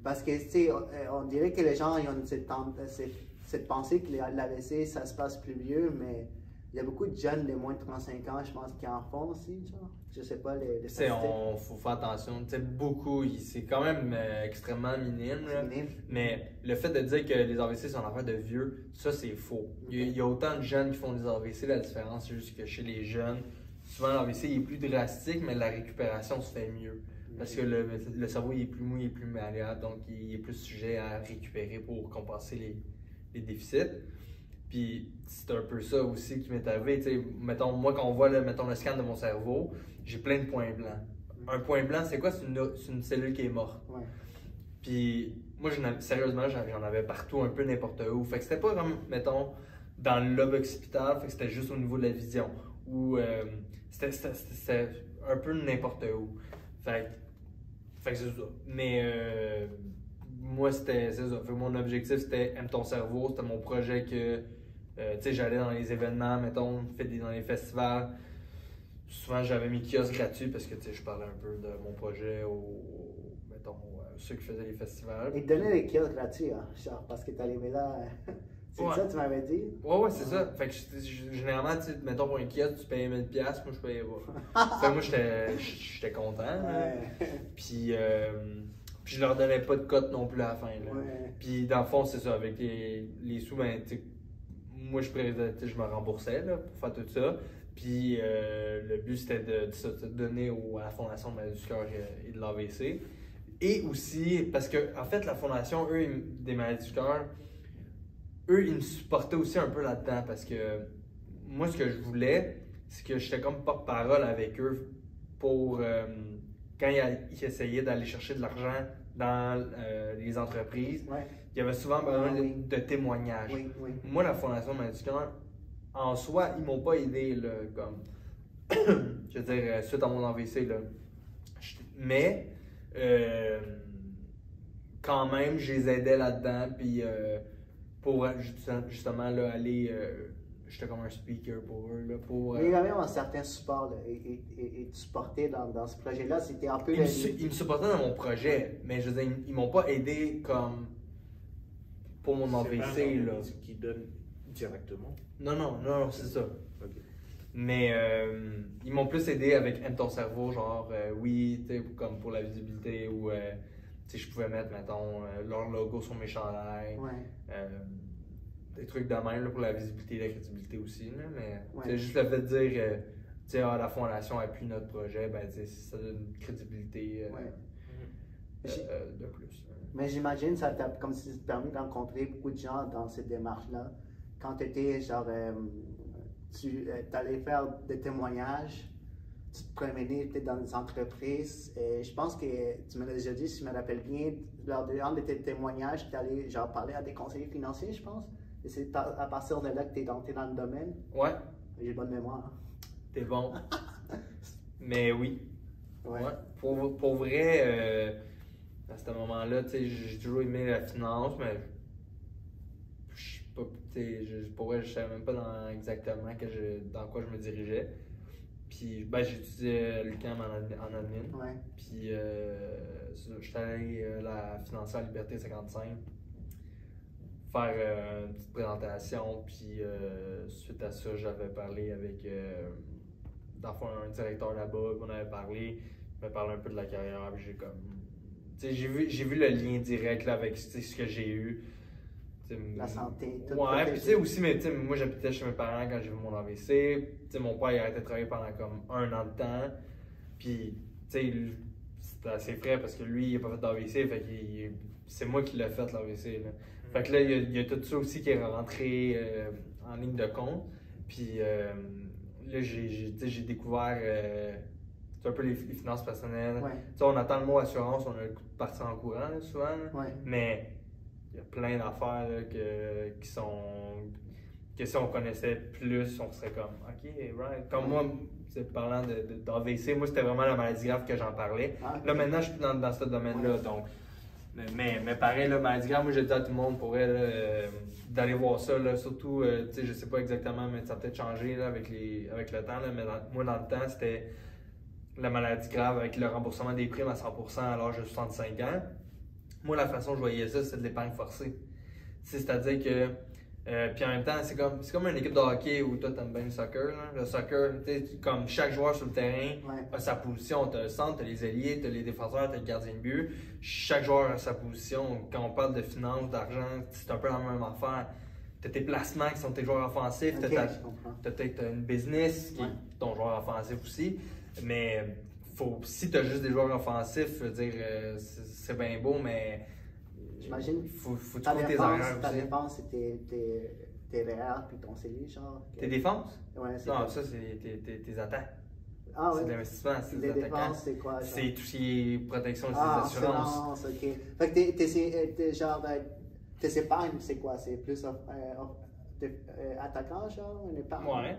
Parce que, tu sais, on dirait que les gens ils ont cette pensée que l'AVC, ça se passe plus vieux, mais il y a beaucoup de jeunes de moins de 35 ans, je pense, qui en font aussi, genre. Je sais pas, les statistiques. Faut faire attention, tu sais, beaucoup, c'est quand même extrêmement minime, là. Mais le fait de dire que les AVC sont en affaire de vieux, ça c'est faux. Il y a autant de jeunes qui font des AVC, la différence c'est juste que chez les jeunes, souvent l'AVC est plus drastique, mais la récupération se fait mieux. Parce que le cerveau il est plus mou, il est plus malléable, donc il est plus sujet à récupérer pour compenser les déficits. Puis c'est un peu ça aussi qui m'est arrivé. Tu sais, mettons, moi, quand on voit le scan de mon cerveau, j'ai plein de points blancs. Un point blanc, c'est quoi? C'est une cellule qui est morte. Ouais. Puis moi, sérieusement, j'en avais partout, un peu n'importe où. Fait que c'était pas comme, mettons, dans le lobe occipital, fait que c'était juste au niveau de la vision. Ou c'était un peu n'importe où. Fait que c'est ça. Mais moi, c'est ça. Fait que mon objectif, c'était aime ton cerveau. C'était mon projet que, tu sais, j'allais dans les événements, mettons, dans les festivals. Souvent, j'avais mes kiosques gratuits parce que, tu sais, je parlais un peu de mon projet mettons, ceux qui faisaient les festivals. Et donner les kiosques gratuits, hein, genre, parce que tu arrivé là. C'est ça, tu m'avais dit? Ouais, c'est ça. Fait que généralement, tu sais, mettons pour un kiosque, tu payais 1000$, moi je payais pas. Fait que moi, j'étais content. Ouais. Puis je leur donnais pas de cote non plus à la fin. Là. Ouais. Puis dans le fond, c'est ça. Avec les sous, ben, moi je me remboursais là, pour faire tout ça. Puis le but c'était de donner à la Fondation de Maladies du cœur et de l'AVC. Et aussi, parce que en fait, la Fondation, eux, des Maladies du cœur, eux, ils me supportaient aussi un peu là-dedans parce que moi, ce que je voulais, c'est que j'étais comme porte-parole avec eux pour quand ils essayaient d'aller chercher de l'argent dans les entreprises. Ouais. Il y avait souvent besoin de témoignages. Oui, oui. Moi, la Fondation Maladies du cœur, en soi, ils m'ont pas aidé, là, comme, je veux dire, suite à mon AVC, là. Mais, quand même, je les aidais là-dedans, puis pour justement là, aller, j'étais comme un speaker pour eux, là, pour... Mais il y avait un certain support, là, et tu supportais dans ce projet-là, c'était un peu... Ils me supportaient dans mon projet, mais je veux dire, ils m'ont pas aidé comme pour mon AVC, là. Qui donne directement? Non, c'est ça. Okay. Mais ils m'ont plus aidé avec Aime ton cerveau, genre oui, tu sais, comme pour la visibilité ou tu sais, je pouvais mettre, mettons, leur logo sur mes chandails. Ouais. Des trucs de même là, pour la visibilité et la crédibilité aussi. Là, mais Ouais. c'est juste le fait de dire tu sais, la Fondation appuie notre projet, ben tu sais, ça donne une crédibilité de plus. Mais j'imagine que ça t'a comme si ça t'a permis de rencontrer beaucoup de gens dans cette démarche-là. Quand tu étais genre, tu allais faire des témoignages, tu te promenais peut-être dans des entreprises. Et je pense que tu me l'as déjà dit, si je me rappelle bien, lors d'un de tes témoignages, tu allais genre parler à des conseillers financiers, je pense. Et c'est à partir de là que tu es dans le domaine. Ouais, J'ai bonne mémoire. t'es bon. Mais oui. Ouais. Ouais. Pour vrai, à ce moment-là, tu sais, j'ai toujours aimé la finance, mais je sais pas, tu sais, pour vrai, je savais même pas exactement dans quoi je me dirigeais. Puis, ben, j'étudiais à l'UQAM en admin. Ouais. Puis, j'étais allé à la Financière Liberté 55 faire une petite présentation. Puis, suite à ça, j'avais parlé avec dans le fond, un directeur là-bas. On avait parlé, il m'a parlé un peu de la carrière. Puis, j'ai vu le lien direct là, avec ce que j'ai eu. la santé, tout. Ouais, puis tu sais aussi, mais moi j'habitais chez mes parents quand j'ai vu mon AVC. Mon père il a arrêté de travailler pendant comme 1 an de temps. Puis, tu sais, c'était assez frais parce que lui, il n'a pas fait d'AVC, fait que c'est moi qui l'ai fait l'AVC. Fait que là, il y a tout ça aussi qui est rentré en ligne de compte. Puis là, j'ai découvert un peu les finances personnelles. Ouais. On attend le mot assurance, on a le coup de partir en courant là, souvent. Ouais. Mais il y a plein d'affaires qui sont. Que si on connaissait plus, on serait comme OK, right. Comme moi, parlant d'AVC, moi c'était vraiment la maladie grave que j'en parlais. Ah, okay. Là maintenant, je suis plus dans ce domaine-là. Donc, mais pareil, la maladie grave, moi j'ai dit à tout le monde pour elle d'aller voir ça. Là, surtout, je sais pas exactement, mais ça a peut-être changé là, avec le temps. Là, mais moi dans le temps, c'était la maladie grave avec le remboursement des primes à 100% à l'âge de 65 ans. Moi, la façon dont je voyais ça, c'est de l'épargne forcée. C'est-à-dire que, puis en même temps, c'est comme une équipe de hockey où toi, t'aimes bien le soccer. Là. Le soccer, comme chaque joueur sur le terrain a sa position. T'as le centre, t'as les ailiers, t'as les défenseurs, t'as le gardien de but. Chaque joueur a sa position. Quand on parle de finances, d'argent, c'est un peu la même affaire. T'as tes placements qui sont tes joueurs offensifs. Okay, t'as peut-être une business qui est ton joueur offensif aussi. Mais si tu as juste des joueurs offensifs, je veux dire, c'est bien beau, mais j'imagine. Faut trouver tes erreurs. Ta défense, c'est tes REER puis ton CELI, genre. Tes défenses? Ouais, c'est non, ça, c'est tes attaques. Ah, ouais. C'est de l'investissement, c'est des attaquants. Défenses, c'est quoi? C'est tout ce qui est protection des assurances. Ok. Fait que tes épargnes, c'est quoi? C'est plus attaquant, genre, une épargne? Ouais.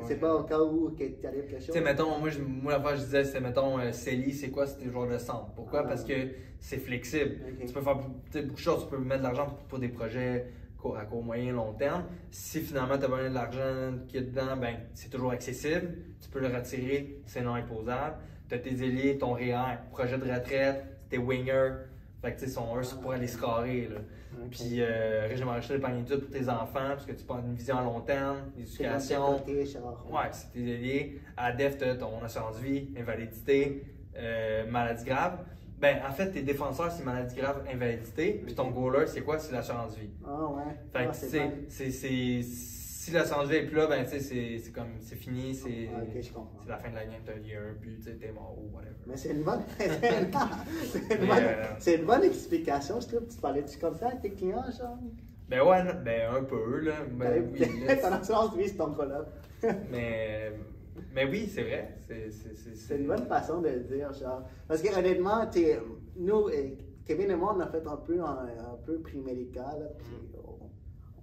C'est pas au cas où tu arrives quelque chose? Tu sais, mettons, moi la fois je disais, c'est, mettons, CELI, c'est quoi? C'est tes joueurs de centre. Pourquoi? Parce que c'est flexible. Okay. Tu peux faire beaucoup de choses, tu peux mettre de l'argent pour des projets à court, moyen, long terme. Si finalement tu as besoin de l'argent qui est dedans, ben c'est toujours accessible. Tu peux le retirer, c'est non imposable. Tu as tes ailiers, ton REER, projet de retraite, tes wingers. Fait que tu sais, sont eux pour aller scorer. Là. Okay. Puis régime enrichissement d'épargne études pour tes enfants, parce que tu prends une vision à long terme, l'éducation. Ouais, c'est tes ailiers. À DEF, tu as ton assurance vie, invalidité, maladie grave. Ben, en fait, tes défenseurs, c'est maladie grave, invalidité. Puis ton goaler, c'est quoi? C'est l'assurance vie. Ah ouais. Fait que, si l'assurance vie est plus là, ben, tu sais, c'est fini, c'est la fin de la game, il y a un but, t'es mort ou whatever. Mais c'est une bonne, c'est une bonne explication, je trouve. Tu parlais-tu comme ça avec tes clients, genre? Ben ouais, un peu, là. Ben, oui, ton assurance vie, c'est ton collab. Mais oui, c'est vrai. C'est une bonne façon de le dire, genre. Parce que honnêtement, nous, Kevin et moi, on a fait un peu pré-médical.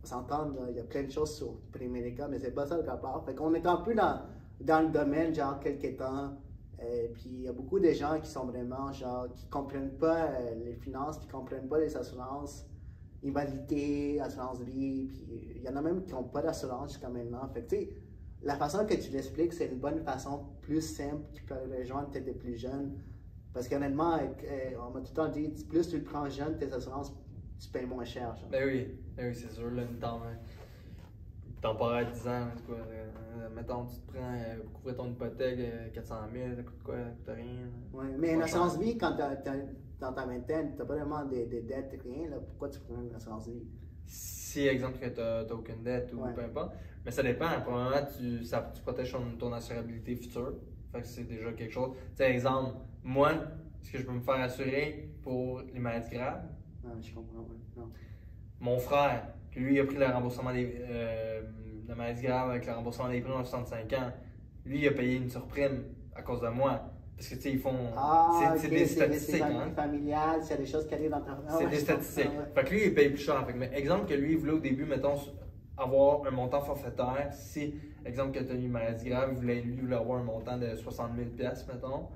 On s'entend, il y a plein de choses sur pré-médical, mais c'est pas ça le rapport. Fait qu'on est un peu dans le domaine, genre, quelques temps. Puis il y a beaucoup de gens qui sont vraiment, genre, qui comprennent pas les finances, qui comprennent pas les assurances, invalidité, assurance vie. Puis il y en a même qui n'ont pas d'assurance jusqu'à maintenant. Fait que, tu sais, la façon que tu l'expliques, c'est une bonne façon plus simple qui peut rejoindre peut-être des plus jeunes. Parce qu'honnêtement, on m'a tout le temps dit, plus tu le prends jeune, tes assurances, tu payes moins cher. Genre. Ben oui, c'est sûr. Là, t'en parles à 10 ans, quoi. Mettons, tu te prends pour couvrir ton hypothèque, 400 000, ça coûte quoi? Ça coûte rien. Oui, mais une assurance vie, quand dans ta vingtaine, tu n'as pas vraiment des dettes, rien. Là, pourquoi tu prends une assurance vie? Si, exemple, que tu n'as aucune dette ou peu importe. Mais ça dépend. Premièrement, tu protèges ton assurabilité future. Fait que c'est déjà quelque chose. Tu sais, exemple, moi, est-ce que je peux me faire assurer pour les maladies graves? Non, je comprends, oui. Non. Mon frère, lui, il a pris le remboursement de maladies graves avec le remboursement des primes à 65 ans. Lui, il a payé une surprime à cause de moi. Parce que, tu sais, ils font. C'est des statistiques. C'est familial, c'est des choses qui arrivent dans ta. C'est des statistiques. Fait que lui, il paye plus cher. Fait que, mais exemple que lui, il voulait au début, mettons, avoir un montant forfaitaire. Si, exemple, que tu as une maladie grave, il voulait avoir un montant de 60 000 $, mettons,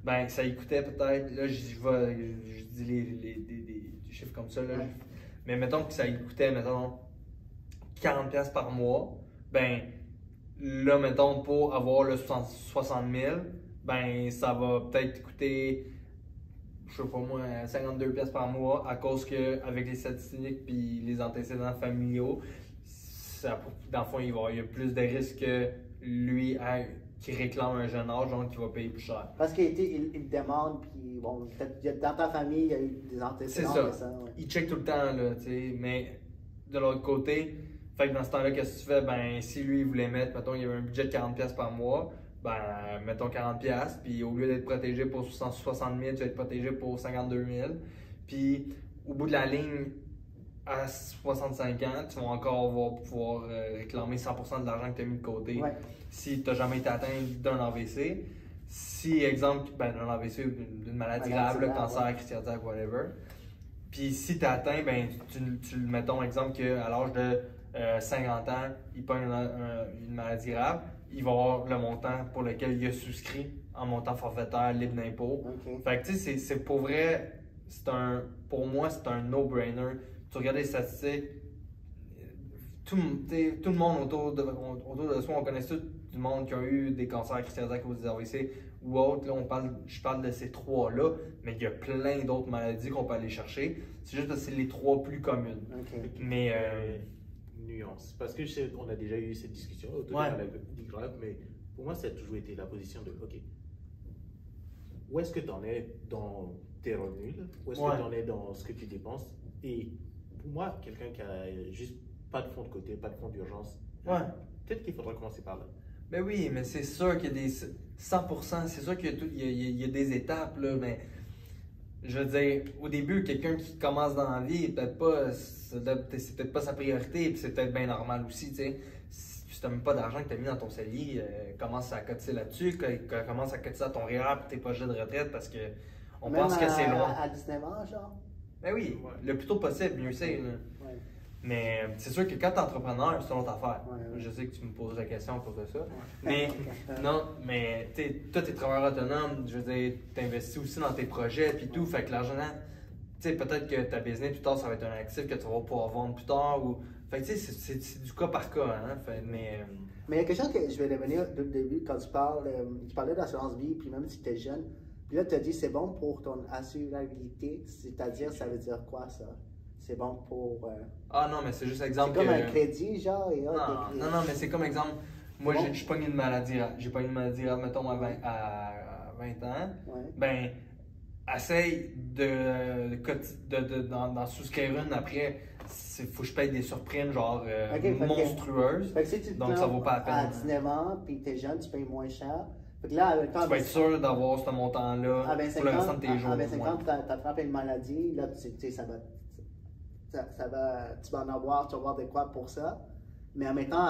ben, ça lui coûtait peut-être. Là, je dis des chiffres comme ça. Là, mais mettons que ça lui coûtait, mettons, 40 $ par mois. Ben, là, mettons, pour avoir le 60 000, ben ça va peut-être coûter, je sais pas moi, 52 $ par mois à cause que avec les statistiques puis les antécédents familiaux, dans le fond, il y a plus de risques que lui qui réclame un jeune âge, donc qui va payer plus cher. Parce qu'il demande, puis bon, dans ta famille, il y a eu des antécédents. C'est ça. Il check tout le temps, là, tu sais, mais de l'autre côté, fait que dans ce temps-là, qu'est-ce que tu fais? Ben, si lui, il voulait mettre, mettons, il y avait un budget de 40$ par mois, ben, mettons 40$, puis au lieu d'être protégé pour 60 000, tu vas être protégé pour 52 000. Puis, au bout de la ligne, à 65 ans, tu vas encore pouvoir réclamer 100% de l'argent que tu as mis de côté si tu n'as jamais été atteint d'un AVC. Si, exemple, ben, d'un AVC ou d'une maladie grave, le cancer, crise cardiaque, whatever. Puis si tu atteint, ben, mettons exemple qu'à l'âge de 50 ans, il pogne une maladie grave, il va avoir le montant pour lequel il a souscrit en montant forfaitaire libre d'impôt. Fait que tu sais, c'est pour vrai, pour moi, c'est un no-brainer. Tu regardes les statistiques, tout le monde autour de soi, on connaît tout du monde qui a eu des cancers cardiaques ou des AVC ou autres. Là, je parle de ces trois-là, mais il y a plein d'autres maladies qu'on peut aller chercher. C'est juste parce que c'est les trois plus communes. Mais nuance. Parce que on a déjà eu cette discussion autour de la maladie grave, mais pour moi, ça a toujours été la position de OK, où est-ce que tu en es dans tes revenus, là? Où est-ce que tu en es dans ce que tu dépenses? Et pour moi, quelqu'un qui a juste pas de fonds de côté, pas de fonds d'urgence, peut-être qu'il faudra commencer par là. Ben oui, mais c'est sûr qu'il y a des 100%, c'est sûr qu'il y a des étapes, là, mais je veux dire, au début, quelqu'un qui commence dans la vie, c'est peut-être pas sa priorité, puis c'est peut-être bien normal aussi, tu sais. Si tu n'as même pas d'argent que tu as mis dans ton CELI, commence à cotiser là-dessus, commence à cotiser à ton REER pour tes projets de retraite, parce que on pense que c'est loin. À 19 ans, genre? Ben oui, le plus tôt possible, mieux c'est. Mais c'est sûr que quand tu es entrepreneur, c'est une autre affaire. Je sais que tu me poses la question à cause de ça. Mais non, mais toi, tu es travailleur autonome, je veux dire, tu investis aussi dans tes projets puis tout. Fait que l'argent, tu sais, peut-être que ta business plus tard, ça va être un actif que tu vas pouvoir vendre plus tard. Fait que tu sais, c'est du cas par cas. Hein? Mais il y a quelque chose que je vais revenir au début quand tu parlais d'assurance vie, puis même si tu es jeune. Puis là, tu as dit c'est bon pour ton assurabilité, c'est-à-dire, ça veut dire quoi ça? C'est bon pour. Ah non, mais c'est juste exemple. C'est comme un crédit, genre. Non, mais c'est comme exemple. Moi, j'ai pogné une maladie grave. J'ai pogné une maladie grave, mettons, à 20 ans. Ben, essaye d'en souscrire une après. Il faut que je paye des surprimes, genre monstrueuses. Donc, ça vaut pas la peine. À 19 ans, puis tu es jeune, tu payes moins cher. Fait que là, tu vas être sûr d'avoir ce montant-là pour le restant de tes jours. À 25 ans, tu attrapes une maladie, là, tu sais, tu vas en avoir, tu vas avoir de quoi pour ça. Mais en mettant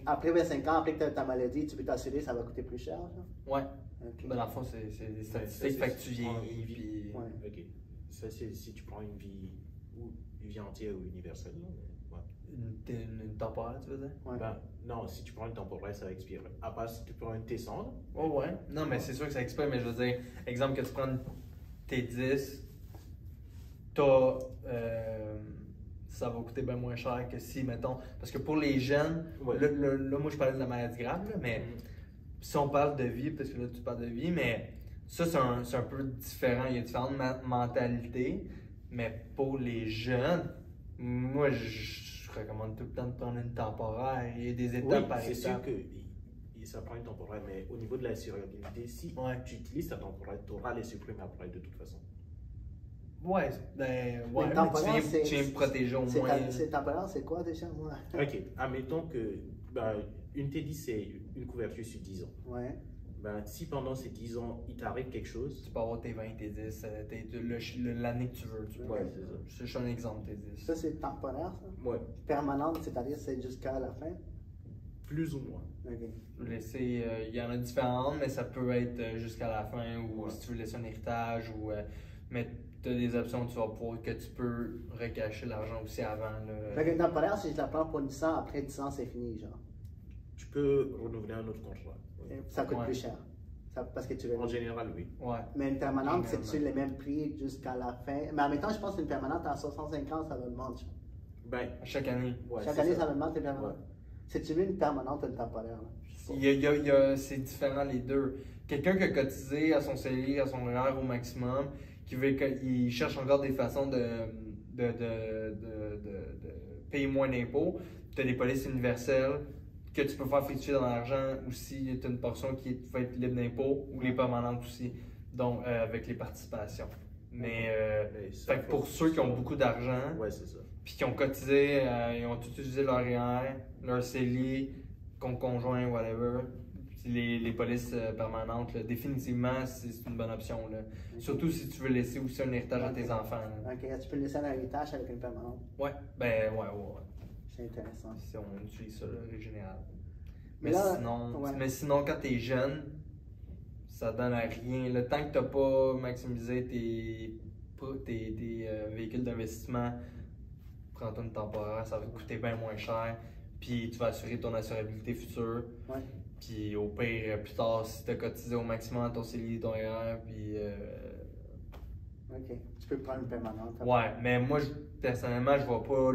après 25 ans, après que tu as ta maladie, tu peux t'assurer, ça va coûter plus cher. Ouais. Ben, dans le fond, c'est des statistiques, fait que tu vieillis. Puis... Ok. Ça, c'est si tu prends une vie entière ou universelle. Une temporaire, tu veux dire? Ben, non, si tu prends une temporaire, ça va expirer. À part si tu prends une T100. Oh ouais. Non, mais c'est sûr que ça expire, mais je veux dire, exemple que tu prends une T10, ça va coûter bien moins cher que si, mettons, parce que pour les jeunes, là, moi je parlais de la maladie grave, là, mais si on parle de vie, parce que là tu parles de vie, mais ça c'est un peu différent, il y a différentes mentalités, mais pour les jeunes, moi je recommande tout le temps de prendre une temporaire, il y a des étapes par étapes. C'est sûr que ça prend une temporaire, mais au niveau de la survivabilité, si tu utilises ta temporaire, tu auras les supprimes après de toute façon. Ouais, mais tu viens me protéger au moins. C'est temporaire, c'est quoi déjà? Ok, admettons que une T10 c'est une couverture sur 10 ans. Ben, si pendant ces 10 ans, il t'arrive quelque chose. Tu peux avoir tes 20, tes 10, l'année que tu veux. C'est ça. C'est juste un exemple, tes 10. Ça, c'est temporaire, ça? Ouais. Permanente, c'est-à-dire c'est jusqu'à la fin? Plus ou moins. Il y en a différentes, mais ça peut être jusqu'à la fin ou si tu veux laisser un héritage ou. Mais tu as des options que tu peux recacher l'argent aussi avant. Fait que temporaire, si je la prends pour 10 ans, après 10 ans, c'est fini, genre. Tu peux renouveler un autre contrat. Ça coûte plus cher. Parce que tu en général, oui. Mais une permanente, c'est-tu le même prix jusqu'à la fin? Mais en même temps, je pense qu'une permanente à 65 ans, ça va augmenter. Ben, chaque année. Chaque année, ça augmente, une permanente. C'est-tu une permanente ou une temporaire? C'est différent les deux. Quelqu'un qui a cotisé à son CELI, à son REER au maximum, il cherche encore des façons de payer moins d'impôts. Tu as des polices universelles que tu peux faire fluctuer dans l'argent aussi. Tu as une portion qui va être libre d'impôts ou les permanentes aussi, donc avec les participations. Mais fait que pour ceux qui ont beaucoup d'argent, puis qui ont cotisé, ils ont tout utilisé leur REER, leur CELI, compte conjoint, whatever, puis les polices permanentes, là, définitivement, c'est une bonne option. Là. Surtout si tu veux laisser aussi un héritage à tes enfants. Là. Ok, tu peux laisser un héritage avec une permanente. Ouais. C'est intéressant. Si on utilise ça, la règle générale. Mais sinon, quand t'es jeune, ça donne à rien. Le temps que t'as pas maximisé tes véhicules d'investissement, prends-toi une temporaire, ça va te coûter bien moins cher. Puis tu vas assurer ton assurabilité future. Ouais. Puis au pire, plus tard, si tu as cotisé au maximum ton CELI, ton REER, puis. Ok, tu peux prendre une permanente. Ouais, mais moi, personnellement, je vois pas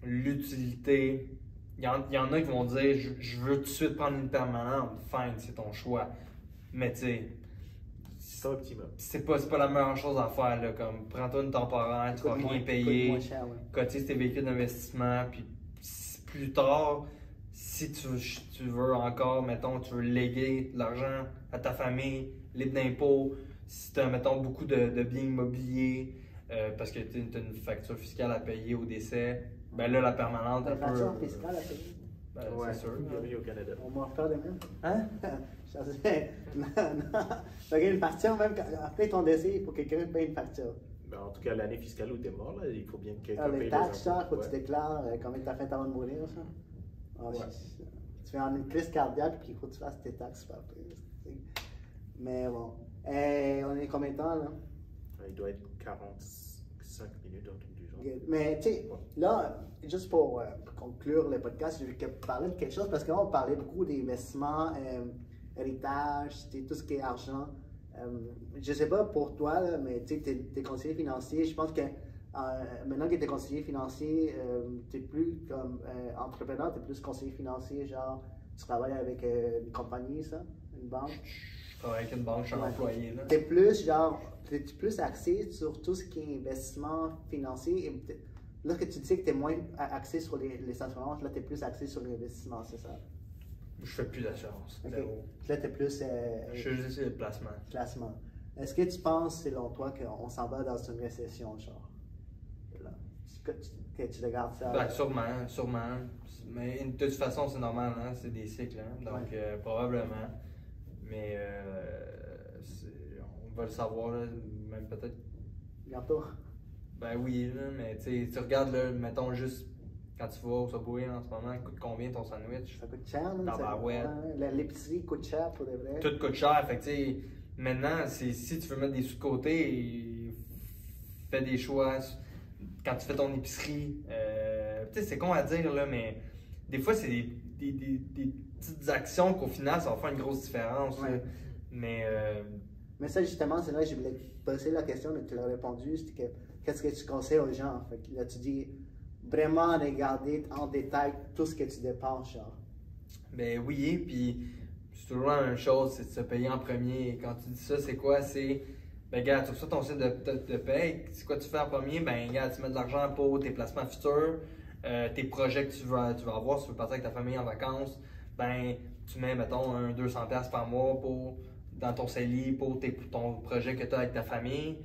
l'utilité. Il y en a qui vont dire je veux tout de suite prendre une permanente. Fine, c'est ton choix. Mais tu sais. C'est optimum. C'est pas la meilleure chose à faire. Là, comme prends-toi une temporaire, tu vas rien payer. Cotise tes véhicules d'investissement, puis plus tard. Si tu veux encore, mettons, tu veux léguer de l'argent à ta famille, libre d'impôts, si tu as, mettons, beaucoup de biens immobiliers, parce que tu as une facture fiscale à payer au décès, ben là, la permanente, une facture fiscale à payer? Ben, c'est sûr. Bienvenue au Canada. On va en refaire des mêmes. Hein? non. Fait une facture, même après ton décès, il faut que quelqu'un paye une facture. Ben, en tout cas, l'année fiscale où tu es mort, là, il faut bien que quelqu'un paye les taxes, les impôts. il faut que tu déclares combien tu as fait avant de mourir, ça. Oh, Ouais. Tu fais une crise cardiaque, puis il faut que tu fasses tes taxes après. Mais bon. On est combien de temps, là? Il doit être 45 minutes, un truc du genre. Mais tu sais, là, juste pour conclure le podcast, je vais parler de quelque chose parce que là, on parlait beaucoup d'investissement, héritage, tout ce qui est argent. Je sais pas pour toi, là, mais tu sais, t'es conseiller financier. Je pense que maintenant que tu es conseiller financier, tu n'es plus comme entrepreneur, tu es plus conseiller financier, genre tu travailles avec une compagnie, ça, une banque. Je travaille avec une banque, je suis un employé. Tu es plus genre, t'es plus axé sur tout ce qui est investissement financier. Et là que tu dis que tu es moins axé sur les assurances, là tu es plus axé sur l'investissement, c'est ça? Je fais plus d'assurance. Okay. Là tu es plus. Je fais juste le placement. Est-ce que tu penses, selon toi, qu'on s'en va dans une récession, genre? Que tu regardes ça? Ben, sûrement. Mais de toute façon, c'est normal, hein? C'est des cycles, hein? Donc probablement. Mais on va le savoir, là, même peut-être. Bientôt? Ben oui, là, mais tu regardes, là, mettons juste quand tu vas au Subway en ce moment, coûte combien ton sandwich? Ça coûte cher, là? L'épicerie coûte cher pour de vrai. Tout coûte cher, fait que tu sais, maintenant, si tu veux mettre des sous de côté, fais des choix. Quand tu fais ton épicerie, tu sais, c'est con à dire, là, mais des fois, c'est des petites actions qu'au final, ça va faire une grosse différence. Ouais. Mais ça, justement, c'est là que je voulais te poser la question, mais tu l'as répondu. C'est que qu'est-ce que tu conseilles aux gens? Fait que là, tu dis vraiment regarder en détail tout ce que tu dépenses, genre. Ben oui, puis c'est toujours la même chose, c'est de se payer en premier. Et quand tu dis ça, c'est quoi? C'est. Ben, regarde, tu reçois ton site de paye. C'est quoi tu fais en premier? Ben, regarde, tu mets de l'argent pour tes placements futurs, tes projets que tu veux avoir. Si tu veux partir avec ta famille en vacances, ben, tu mets, mettons, 200$ par mois dans ton CELI pour ton projet que tu as avec ta famille.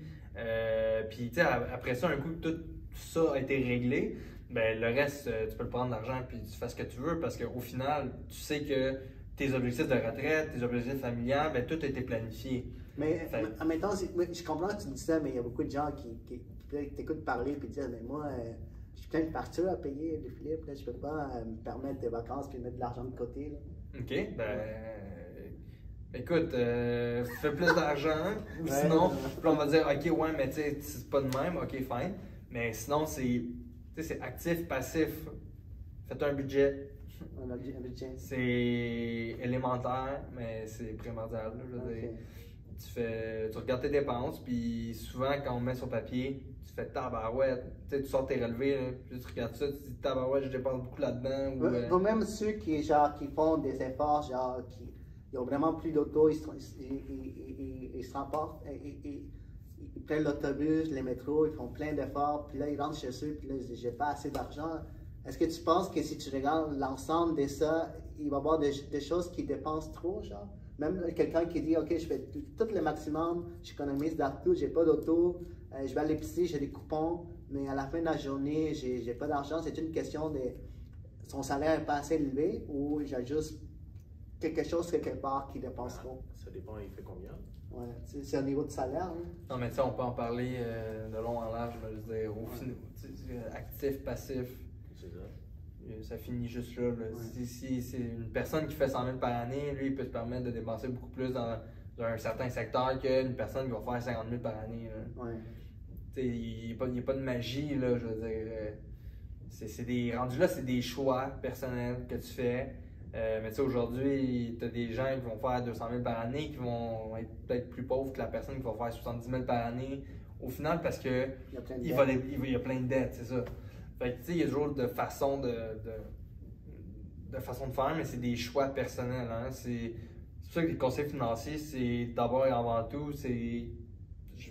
Puis, tu sais, après ça, un coup que tout ça a été réglé, ben, le reste, tu peux le prendre l'argent puis tu fais ce que tu veux parce qu'au final, tu sais que tes objectifs de retraite, tes objectifs familiales, ben, tout a été planifié. Mais en même temps, je comprends que tu dis ça, mais il y a beaucoup de gens qui t'écoutent parler et disent mais moi, j'ai plein de factures à payer, de Philippe, là, je peux pas me permettre des vacances et mettre de l'argent de côté. Là. Ok, ben. Écoute, fais plus d'argent, ou sinon, puis on va dire ok, ouais, mais tu sais, c'est pas de même, ok, fine. Mais sinon, c'est actif, passif. Faites un budget. Un budget. C'est élémentaire, mais c'est primordial. Là, je veux dire. Tu regardes tes dépenses, puis souvent, quand on met sur papier, tu fais tabarouette. Tu sors tes relevés, là, puis tu regardes ça, tu dis tabarouette, je dépense beaucoup là-dedans. Ou même ceux qui font des efforts, genre, ils ont vraiment plus d'auto, ils se remportent, ils prennent l'autobus, les métros, ils font plein d'efforts, puis là, ils rentrent chez eux, puis là, ils disent j'ai pas assez d'argent. Est-ce que tu penses que si tu regardes l'ensemble de ça, il va y avoir des choses qui dépensent trop, genre? Même quelqu'un qui dit, OK, je fais tout le maximum, j'économise partout, j'ai pas d'auto, je vais à l'épicerie, j'ai des coupons, mais à la fin de la journée, j'ai pas d'argent. C'est une question de son salaire n'est pas assez élevé ou j'ai juste quelque chose quelque part qui dépense trop. Ça dépend, il fait combien? Ouais, c'est au niveau de salaire. Hein. Non, mais tu sais, on peut en parler de long en large, je veux dire, actif, passif. C'est ça. Ça finit juste là. Si c'est une personne qui fait 100 000 par année, lui, il peut se permettre de dépenser beaucoup plus dans un certain secteur qu'une personne qui va faire 50 000 par année. Ouais. Il n'y a pas de magie, là, je veux dire. Rendus là, c'est des choix personnels que tu fais. Mais tu sais, aujourd'hui, tu as des gens qui vont faire 200 000 par année qui vont être peut-être plus pauvres que la personne qui va faire 70 000 par année au final parce que il y a plein de dettes, c'est ça. Fait que tu sais, il y a toujours de façon de faire, mais c'est des choix personnels. Hein? C'est pour ça que les conseils financiers, c'est d'abord et avant tout, je ne vais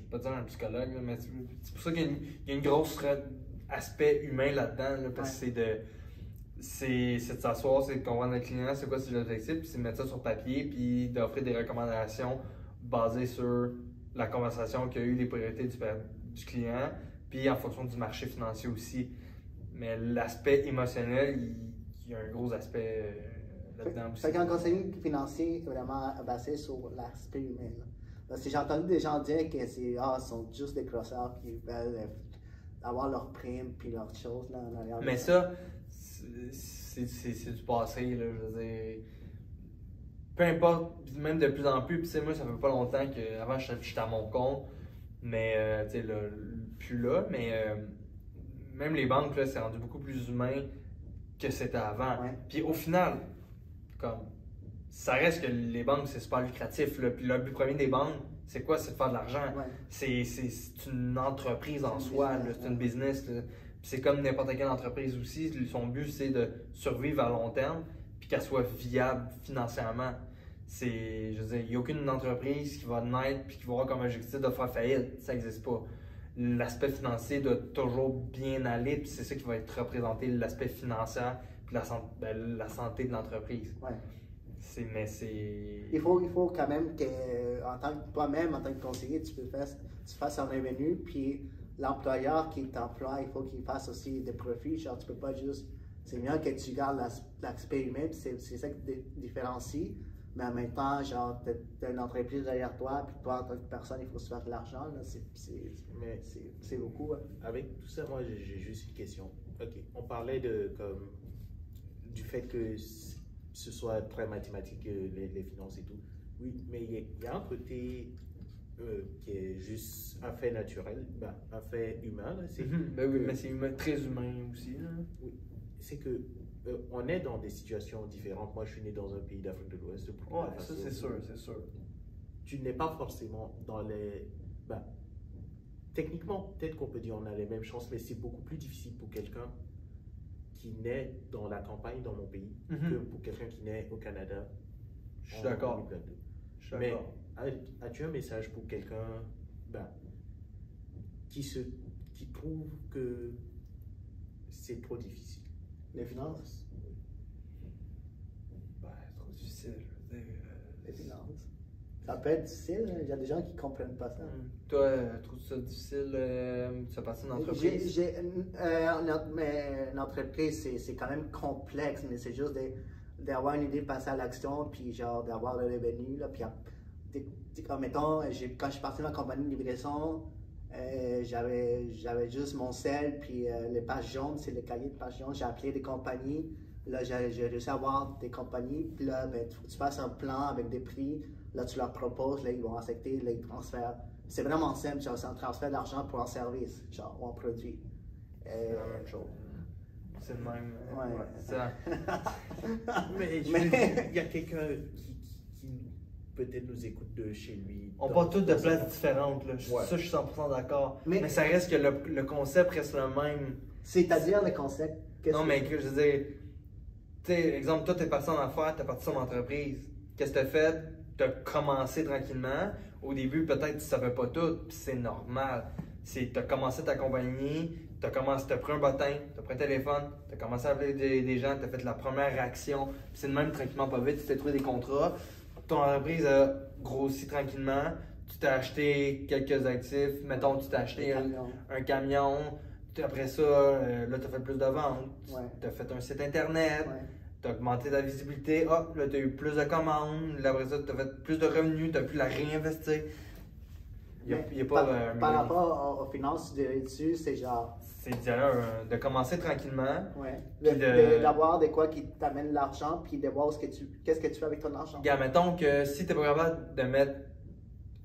pas dire un psychologue, mais c'est pour ça qu'il y a une grosse aspect humain là-dedans, là, parce que c'est de s'asseoir, c'est de comprendre le client, c'est quoi ses objectifs, puis c'est de mettre ça sur papier, puis d'offrir des recommandations basées sur la conversation qu'il y a eu, les priorités du client, puis en fonction du marché financier aussi. Mais l'aspect émotionnel, il y a un gros aspect là-dedans aussi. Fait qu'un conseiller financier est vraiment basé sur l'aspect humain. Là. Parce que j'ai entendu des gens dire que sont juste des crosseurs qui veulent avoir leurs primes puis leurs choses là en arrière. Mais ça, c'est du passé, là, je veux dire. Peu importe, même de plus en plus, puis moi, ça fait pas longtemps qu'avant, j'étais à mon compte, mais tu sais, plus là, mais même les banques, là, c'est rendu beaucoup plus humain que c'était avant. Ouais. Puis au final, comme, ça reste que les banques, c'est super lucratif, là, puis le but premier des banques, c'est quoi? C'est de faire de l'argent. Ouais. C'est une entreprise en soi, c'est une business. Là. C'est comme n'importe quelle entreprise aussi. Son but, c'est de survivre à long terme puis qu'elle soit viable financièrement. Je veux dire, il n'y a aucune entreprise qui va naître puis qui va avoir comme objectif de faire faillite. Ça n'existe pas. L'aspect financier doit toujours bien aller puis c'est ça qui va être représenté, l'aspect financier puis la santé de l'entreprise. Ouais. Mais c'est... Il faut quand même que, en tant que toi-même, en tant que conseiller, tu fasses un revenu, puis l'employeur qui t'emploie, il faut qu'il fasse aussi des profits. Genre, tu peux pas juste. C'est mieux que tu gardes l'aspect humain, puis c'est ça qui te différencie. Mais en même temps, genre, t'as une entreprise derrière toi, puis toi, en tant que personne, il faut se faire de l'argent. C'est beaucoup. Hein. Avec tout ça, moi, j'ai juste une question. OK, on parlait du fait que ce soit très mathématique, les finances et tout. Oui, mais il y a un côté qui est juste un fait naturel, un fait humain. Ben oui, mais c'est très humain aussi. Là. Oui, c'est que on est dans des situations différentes. Moi, je suis né dans un pays d'Afrique de l'Ouest. Ouais, ça c'est sûr, c'est sûr. Tu n'es pas forcément dans les... techniquement, peut-être qu'on peut dire qu'on a les mêmes chances, mais c'est beaucoup plus difficile pour quelqu'un qui naît dans la campagne dans mon pays que pour quelqu'un qui naît au Canada. Je suis d'accord. Mais as-tu un message pour quelqu'un qui trouve que c'est trop difficile? Les finances? Trop difficile, je veux dire. Les finances. Ça peut être difficile, hein? Il y a des gens qui ne comprennent pas ça. Toi, trouves-tu ça difficile de se passer une entreprise? Une entreprise, c'est quand même complexe, mais c'est juste d'avoir une idée, passer à l'action, puis genre d'avoir le revenu. Là, puis, comme mettons, quand je suis parti dans la compagnie de livraison, j'avais juste mon sel, puis les pages jaunes, c'est le cahier de pages jaunes. J'ai appelé des compagnies. Là, j'ai réussi à avoir des compagnies. Puis là, tu passes un plan avec des prix. Là, tu leur proposes, là, ils vont accepter, là, ils transfèrent. C'est vraiment simple, genre, c'est un transfert d'argent pour un service, genre, ou un produit. C'est la même chose. C'est le même. Ouais. Ça. Mais il y a quelqu'un qui peut-être nous écoute de chez lui. On part tous de places différentes, là. Ouais. Ça, je suis 100% d'accord. Mais ça reste que le concept reste le même. C'est-à-dire le concept. Non, mais je veux dire, tu sais, exemple, toi, tu es parti en affaires, tu es parti sur mon entreprise. Qu'est-ce que tu as fait? Tu as commencé tranquillement. Au début, peut-être tu ne savais pas tout, puis c'est normal. Tu as commencé ta compagnie, tu as pris un bottin, tu as pris un téléphone, tu as commencé à appeler des gens, tu as fait la première action. C'est de même tranquillement pas vite, tu t'es trouvé des contrats. ton entreprise a grossi tranquillement, tu t'as acheté quelques actifs, mettons, tu t'as acheté un camion, après ça, là, tu as fait plus de ventes, tu as fait un site internet, tu as augmenté ta visibilité, hop, là, tu as eu plus de commandes, là, après ça, tu as fait plus de revenus, tu as pu la réinvestir. Il y a pas par rapport aux finances, tu dirais dessus, c'est genre. C'est de commencer tranquillement. Ouais. D'avoir de quoi qui t'amène l'argent, puis de voir qu'est-ce que tu fais avec ton argent. Regarde, mettons que si tu n'es pas capable de mettre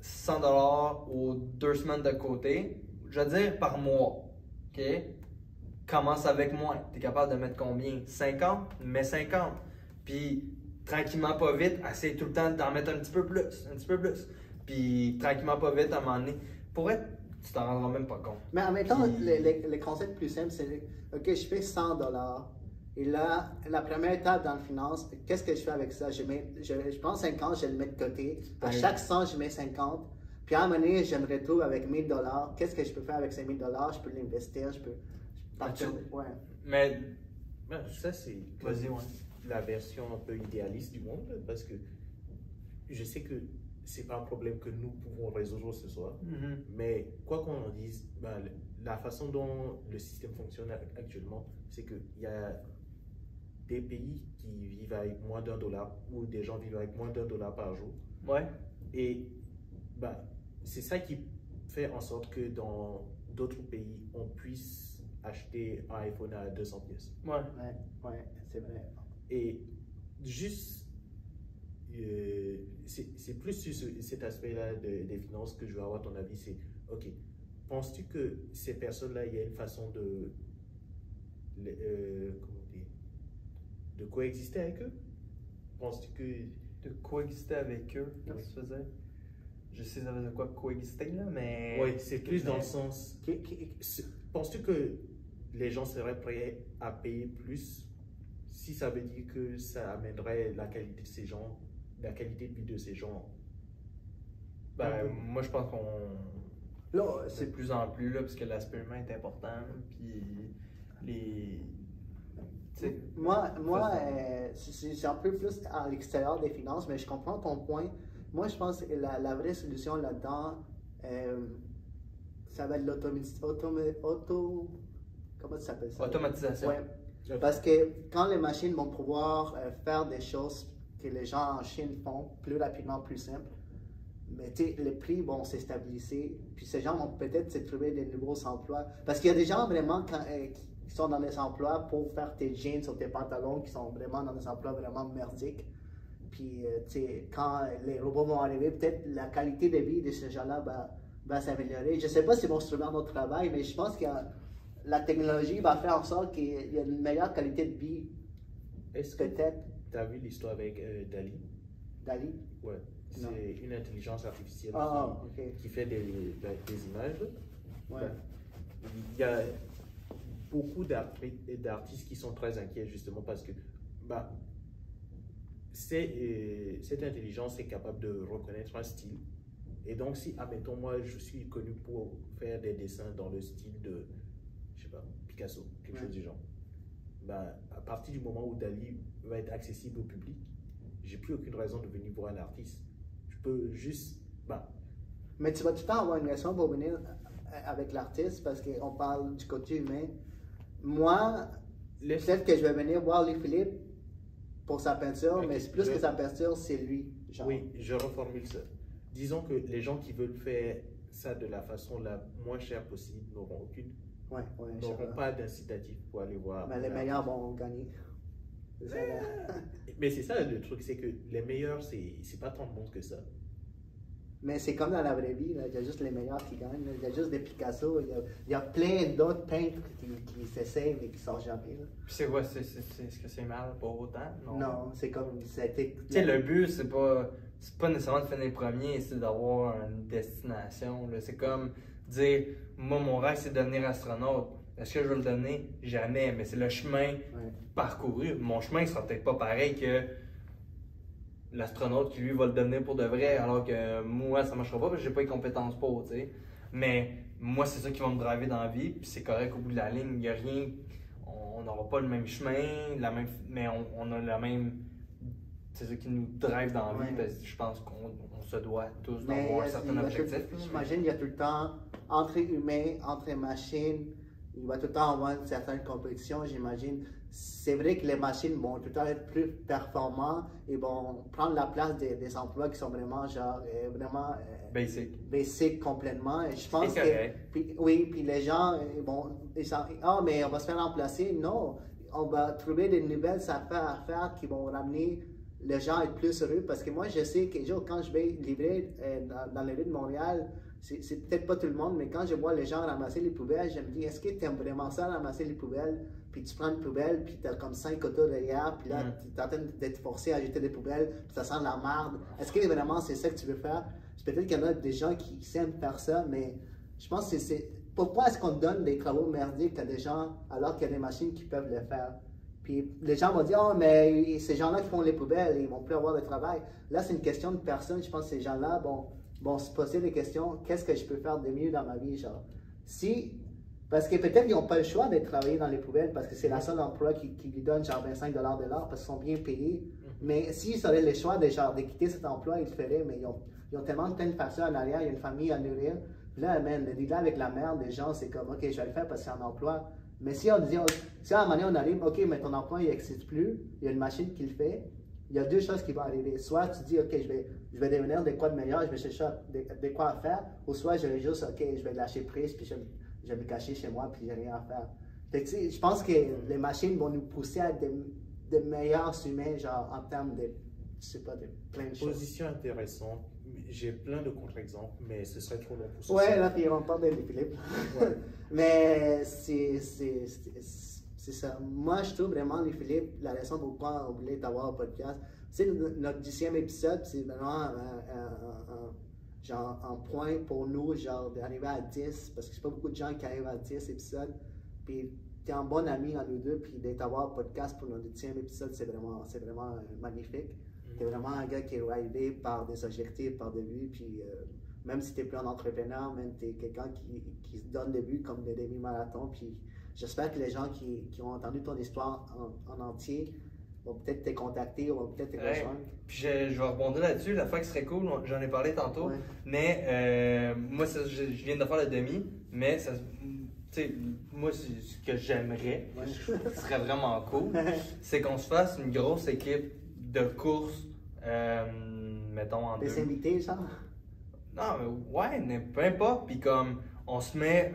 100$ aux 2 semaines de côté, je veux dire par mois. OK? Commence avec moins. Tu es capable de mettre combien? 50? Mets 50. Puis tranquillement, pas vite, essaye tout le temps d'en mettre un petit peu plus. Un petit peu plus. Puis tranquillement, pas vite, à un moment donné. Pour être, tu t'en rendras même pas compte. Mais en même temps, le concept plus simple, c'est OK, je fais 100$. Et là, la première étape dans le finance, qu'est-ce que je fais avec ça? Je prends 50, je le mets de côté. À chaque 100, je mets 50. Puis à un moment donné, je me retrouve avec 1000$. Qu'est-ce que je peux faire avec ces 1000$? Je peux l'investir, je peux partir. Ouais. Mais ça, c'est la version un peu idéaliste du monde, parce que je sais que c'est pas un problème que nous pouvons résoudre ce soir. Mais quoi qu'on en dise, la façon dont le système fonctionne actuellement, c'est qu'il y a des pays qui vivent avec moins d'$1 ou des gens vivent avec moins d'$1 par jour. Ouais. Et c'est ça qui fait en sorte que dans d'autres pays, on puisse acheter un iPhone à 200 pièces. Ouais, c'est vrai. Et juste, c'est plus sur cet aspect-là des finances que je veux avoir ton avis. C'est, OK, penses-tu que ces personnes-là, il y a une façon de coexister avec eux? Penses-tu que... De coexister avec eux, qu'est-ce que tu faisais? Je sais ça veut dire quoi coexister, là, mais... Oui, c'est plus dans le sens... Penses-tu que les gens seraient prêts à payer plus si ça veut dire que ça amènerait la qualité de ces gens, la qualité de vie de ces gens? Moi, je pense qu'on... c'est de plus en plus, là, parce que l'aspect humain est important, puis les... Moi c'est un peu plus à l'extérieur des finances, mais je comprends ton point. Moi, je pense que la vraie solution là-dedans, ça va être comment ça s'appelle ça? Automatisation. Ouais. Parce que quand les machines vont pouvoir faire des choses que les gens en Chine font plus rapidement, plus simple, mais les prix vont se stabiliser, puis ces gens vont peut-être se trouver des nouveaux emplois. Parce qu'il y a des gens vraiment qui sont dans des emplois pour faire tes jeans ou tes pantalons, qui sont vraiment dans des emplois vraiment merdiques. Puis, quand les robots vont arriver, peut-être la qualité de vie de ces gens-là va s'améliorer. Je ne sais pas s'ils vont se trouver dans notre travail, mais je pense que la technologie va faire en sorte qu'il y ait une meilleure qualité de vie. Est-ce que tu as vu l'histoire avec Dali? Dali? Ouais. C'est une intelligence artificielle qui fait des images. Ouais. Il y a beaucoup d'artistes qui sont très inquiets justement parce que cette intelligence est capable de reconnaître un style. Et donc, si, admettons, moi, je suis connu pour faire des dessins dans le style de, je sais pas, Picasso, quelque chose du genre, à partir du moment où Dali va être accessible au public, j'ai plus aucune raison de venir voir un artiste. Je peux juste, Mais tu vas tout le temps avoir une raison pour venir avec l'artiste parce qu'on parle du côté humain. Moi, peut-être que je vais venir voir Louis-Philippe pour sa peinture, mais c'est plus que sa peinture, c'est lui. Genre. Oui, je reformule ça. Disons que les gens qui veulent faire ça de la façon la moins chère possible n'auront pas d'incitatif pour aller voir. Mais les meilleurs vont gagner. Mais c'est ça le truc, c'est que les meilleurs, c'est pas tant de monde que ça. Mais c'est comme dans la vraie vie, il y a juste les meilleurs qui gagnent. Il y a juste des Picasso, il y a plein d'autres peintres qui s'essayent mais qui ne sortent jamais. Puis c'est quoi, est-ce que c'est mal pour autant? Non, c'est comme, ça a été... Tu sais, le but, c'est pas nécessairement de finir premier, c'est d'avoir une destination. C'est comme dire, moi, mon rêve, c'est de devenir astronaute. Est-ce que je vais le donner? Jamais, mais c'est le chemin parcouru. Mon chemin ne sera peut-être pas pareil que l'astronaute qui, lui, va le devenir pour de vrai, alors que moi, ça ne marchera pas parce que j'ai pas les compétences pour, tu sais. Mais moi, c'est ça qui va me driver dans la vie, puis c'est correct au bout de la ligne, il n'y a rien, on n'aura pas le même chemin, mais on a la même c'est ça qui nous drive dans la vie, parce que je pense qu'on se doit tous d'avoir un certain objectif. J'imagine qu'il y a tout le temps, entre humains, entre machines, il va tout le temps avoir une certaine compétition, j'imagine. C'est vrai que les machines vont tout le temps être plus performantes et vont prendre la place des emplois qui sont vraiment, basic complètement. Et je pense puis les gens mais on va se faire remplacer. Non, on va trouver des nouvelles affaires à faire qui vont ramener les gens à être plus heureux. Parce que moi, je sais que quand je vais livrer dans les rues de Montréal, c'est peut-être pas tout le monde, mais quand je vois les gens ramasser les poubelles, je me dis, est-ce que tu aimes vraiment ça, ramasser les poubelles? Puis tu prends une poubelle, puis tu as comme 5 autos derrière, puis là, tu es en train d'être forcé à jeter des poubelles, puis ça sent la merde. Est-ce que vraiment c'est ça que tu veux faire? Peut-être qu'il y en a des gens qui aiment faire ça, mais je pense que c'est. Pourquoi est-ce qu'on donne des travaux merdiques à des gens alors qu'il y a des machines qui peuvent le faire? Puis les gens vont dire, oh, mais ces gens-là qui font les poubelles, ils vont plus avoir de travail. Là, c'est une question de personne. Je pense que ces gens-là vont se poser des questions. Qu'est-ce que je peux faire de mieux dans ma vie? Genre, parce que peut-être qu'ils n'ont pas le choix de travailler dans les poubelles parce que c'est la seule emploi qui lui donne genre 25 $ de l'heure parce qu'ils sont bien payés. Mais s'ils auraient le choix de quitter cet emploi, ils le feraient. Mais ils ont tellement de factures en arrière, il y a une famille à nourrir. Puis là, de dealer avec la merde des gens, c'est comme, OK, je vais le faire parce que c'est un emploi. Mais si on dit, si à un moment donné, on arrive, OK, mais ton emploi, il n'existe plus, il y a une machine qui le fait, il y a deux choses qui vont arriver. Soit tu dis, OK, je vais devenir de quoi de meilleur, je vais chercher de quoi à faire, ou soit je vais juste, OK, je vais lâcher prise, puis je vais me cacher chez moi, puis j'ai rien à faire. Fait que, je pense que les machines vont nous pousser à être de meilleurs humains, genre en termes de, je sais pas, de plein de choses. Position intéressante. J'ai plein de contre-exemples, mais ce serait trop long pour ça. Ouais, là, puis on parle de Philippe. Ouais. Mais c'est ça. Moi, je trouve vraiment, les Philippe, la raison pourquoi on voulait t'avoir au podcast, c'est notre 10e épisode, c'est vraiment genre un point pour nous, genre d'arriver à 10, parce que c'est pas beaucoup de gens qui arrivent à 10 épisodes. Puis tu es un bon ami entre nous deux, puis d'être avoir un podcast pour notre 10e épisode, c'est vraiment magnifique. Tu es vraiment un gars qui est arrivé par des objectifs, par des buts, puis même si tu n'es plus un entrepreneur, même tu es quelqu'un qui se donne des buts comme des demi-marathons. Puis j'espère que les gens qui ont entendu ton histoire en entier vont peut-être te contacter ou vont peut-être te rejoindre. Puis je vais rebondir là-dessus, la fois qui serait cool, j'en ai parlé tantôt, mais moi je viens de faire le demi, mais ça, moi ce que j'aimerais, ce serait vraiment cool, c'est qu'on se fasse une grosse équipe de course, mettons en des invités, genre? Non, mais peu importe. Puis comme on se met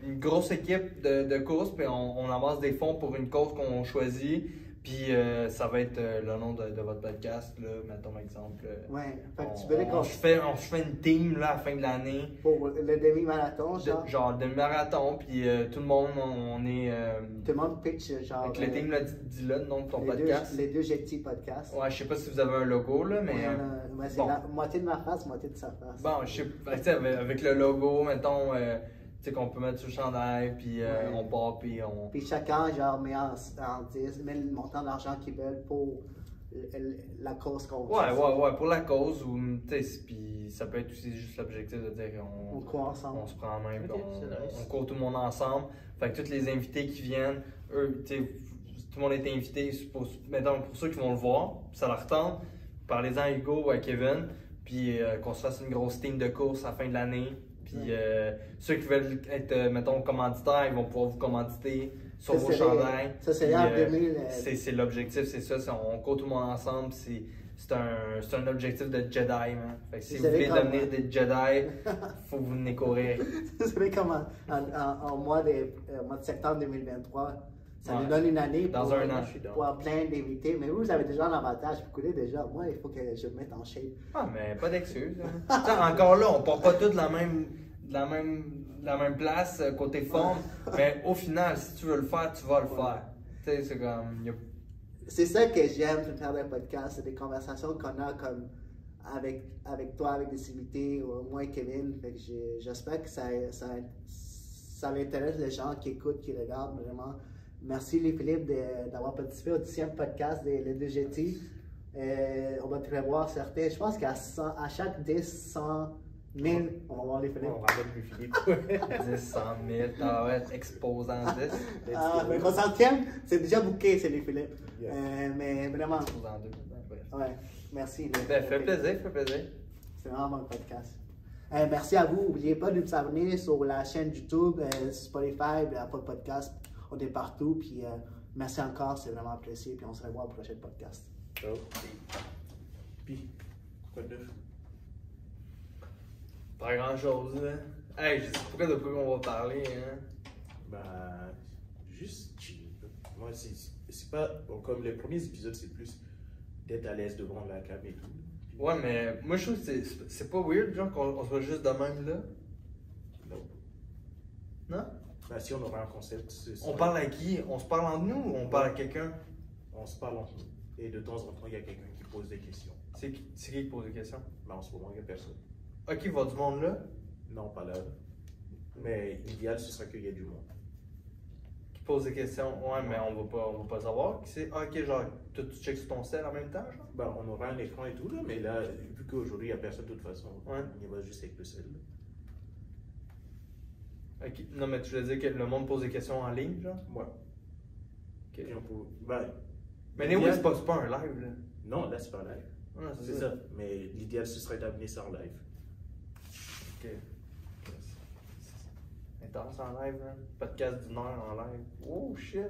une grosse équipe de course, puis on amasse des fonds pour une cause qu'on choisit. Puis ça va être le nom de votre podcast, là, mettons exemple. Ouais, fait que tu veux on se fait une team là, à la fin de l'année. Pour le demi-marathon, genre? Genre le demi-marathon, puis tout le monde, on est. Tout le monde pitch, genre. Avec le team, là, dis-le, le nom de ton podcast. Les deux GT podcasts. Ouais, je sais pas si vous avez un logo, là, mais. C'est la moitié de ma face, moitié de sa face. Bon, je sais, avec le logo, mettons. Tu sais, qu'on peut mettre sur le chandail, puis on part, puis on... Puis chacun, genre, met en 10, met le montant d'argent qu'ils veulent pour la cause qu'on veut. Ouais, pour la cause, ou, tu sais, puis ça peut être aussi juste l'objectif de dire on court ensemble. On se prend en main, puis on court tout le monde ensemble. Fait que tous les invités qui viennent, eux, tu sais, tout le monde est invité, mettons, pour ceux qui vont le voir, ça leur tente, parlez-en à Hugo ou à Kevin, puis qu'on se fasse une grosse team de course à la fin de l'année. Puis ceux qui veulent être, mettons, commanditaires, ils vont pouvoir vous commanditer sur vos chandails. Ça, c'est en 2000. C'est l'objectif, c'est ça. On court tout le monde ensemble. C'est un objectif de Jedi. Hein. Fait que si vous voulez devenir des Jedi, il faut que vous venez courir. Vous savez comme en mois de septembre 2023, ça nous donne une année pour plein d'invités. Mais vous avez déjà un avantage. Vous courez déjà. Moi, il faut que je me mette en shape. Ah, mais pas d'excuses. Hein. Encore là, on part pas tous de la même place côté forme. Mais au final, si tu veux le faire, tu vas le faire. Tu sais, c'est comme... C'est ça que j'aime de faire des podcasts. C'est des conversations qu'on a comme avec toi, avec des invités, ou moi et Kevin. Fait que j'espère que ça intéresse les gens qui écoutent, qui regardent vraiment. Merci les Philippe d'avoir participé au 10e podcast des deux GT. On va te revoir certains. Je pense qu'à chaque 10, 100 000, on va voir les Philippe. On ramène plus Philippe. 10, 100 000, ça va être exposant 10. Mais au 100e, c'est déjà booké, c'est les Philippe. Mais vraiment. Exposant 2. bref. Ouais, merci. Ben, fait plaisir. C'est vraiment un podcast. Merci à vous. N'oubliez pas de vous abonner sur la chaîne YouTube, Spotify, Apple Podcast. On est partout. Puis merci encore, c'est vraiment apprécié. Puis on se revoit au prochain podcast. Ciao. Puis, quoi de neuf? Pas grand chose, là. Hey, je sais pas de quoi on va parler, hein. Bah, juste chill. Moi, c'est pas. Bon, comme les premiers épisodes, c'est plus d'être à l'aise devant la cam et tout. Puis, Ouais, mais moi, je trouve que c'est pas weird, genre, qu'on soit juste de même, là. non. Non? Bah, si on aura un concept, On parle à qui? On se parle entre nous ou on parle à quelqu'un? On se parle entre nous. Et de temps en temps, il y a quelqu'un qui pose des questions. C'est qui pose des questions? Mais en ce moment, il n'y a personne. Ok, il va du monde là? Non, pas là. Mais l'idéal, ce serait qu'il y ait du monde. Qui pose des questions? Ouais, mais on va pas savoir qui c'est. Ah, ok, genre, tu checks sur ton sel en même temps, genre? Bah, on aura un écran et tout, là, mais là, vu qu'aujourd'hui, il n'y a personne de toute façon, Ouais. il va juste avec le sel. Ok, non, mais tu veux dire que le monde pose des questions en ligne, genre? Ouais. Ok. Et on peut... bah, Mais anyway, c'est pas un live, là. non, là, c'est pas live. Ouais, C'est ça. Mais l'idéal, ce serait d'amener ça en live. Ok. Intense en live, hein? Podcast d'une heure en live. Oh shit!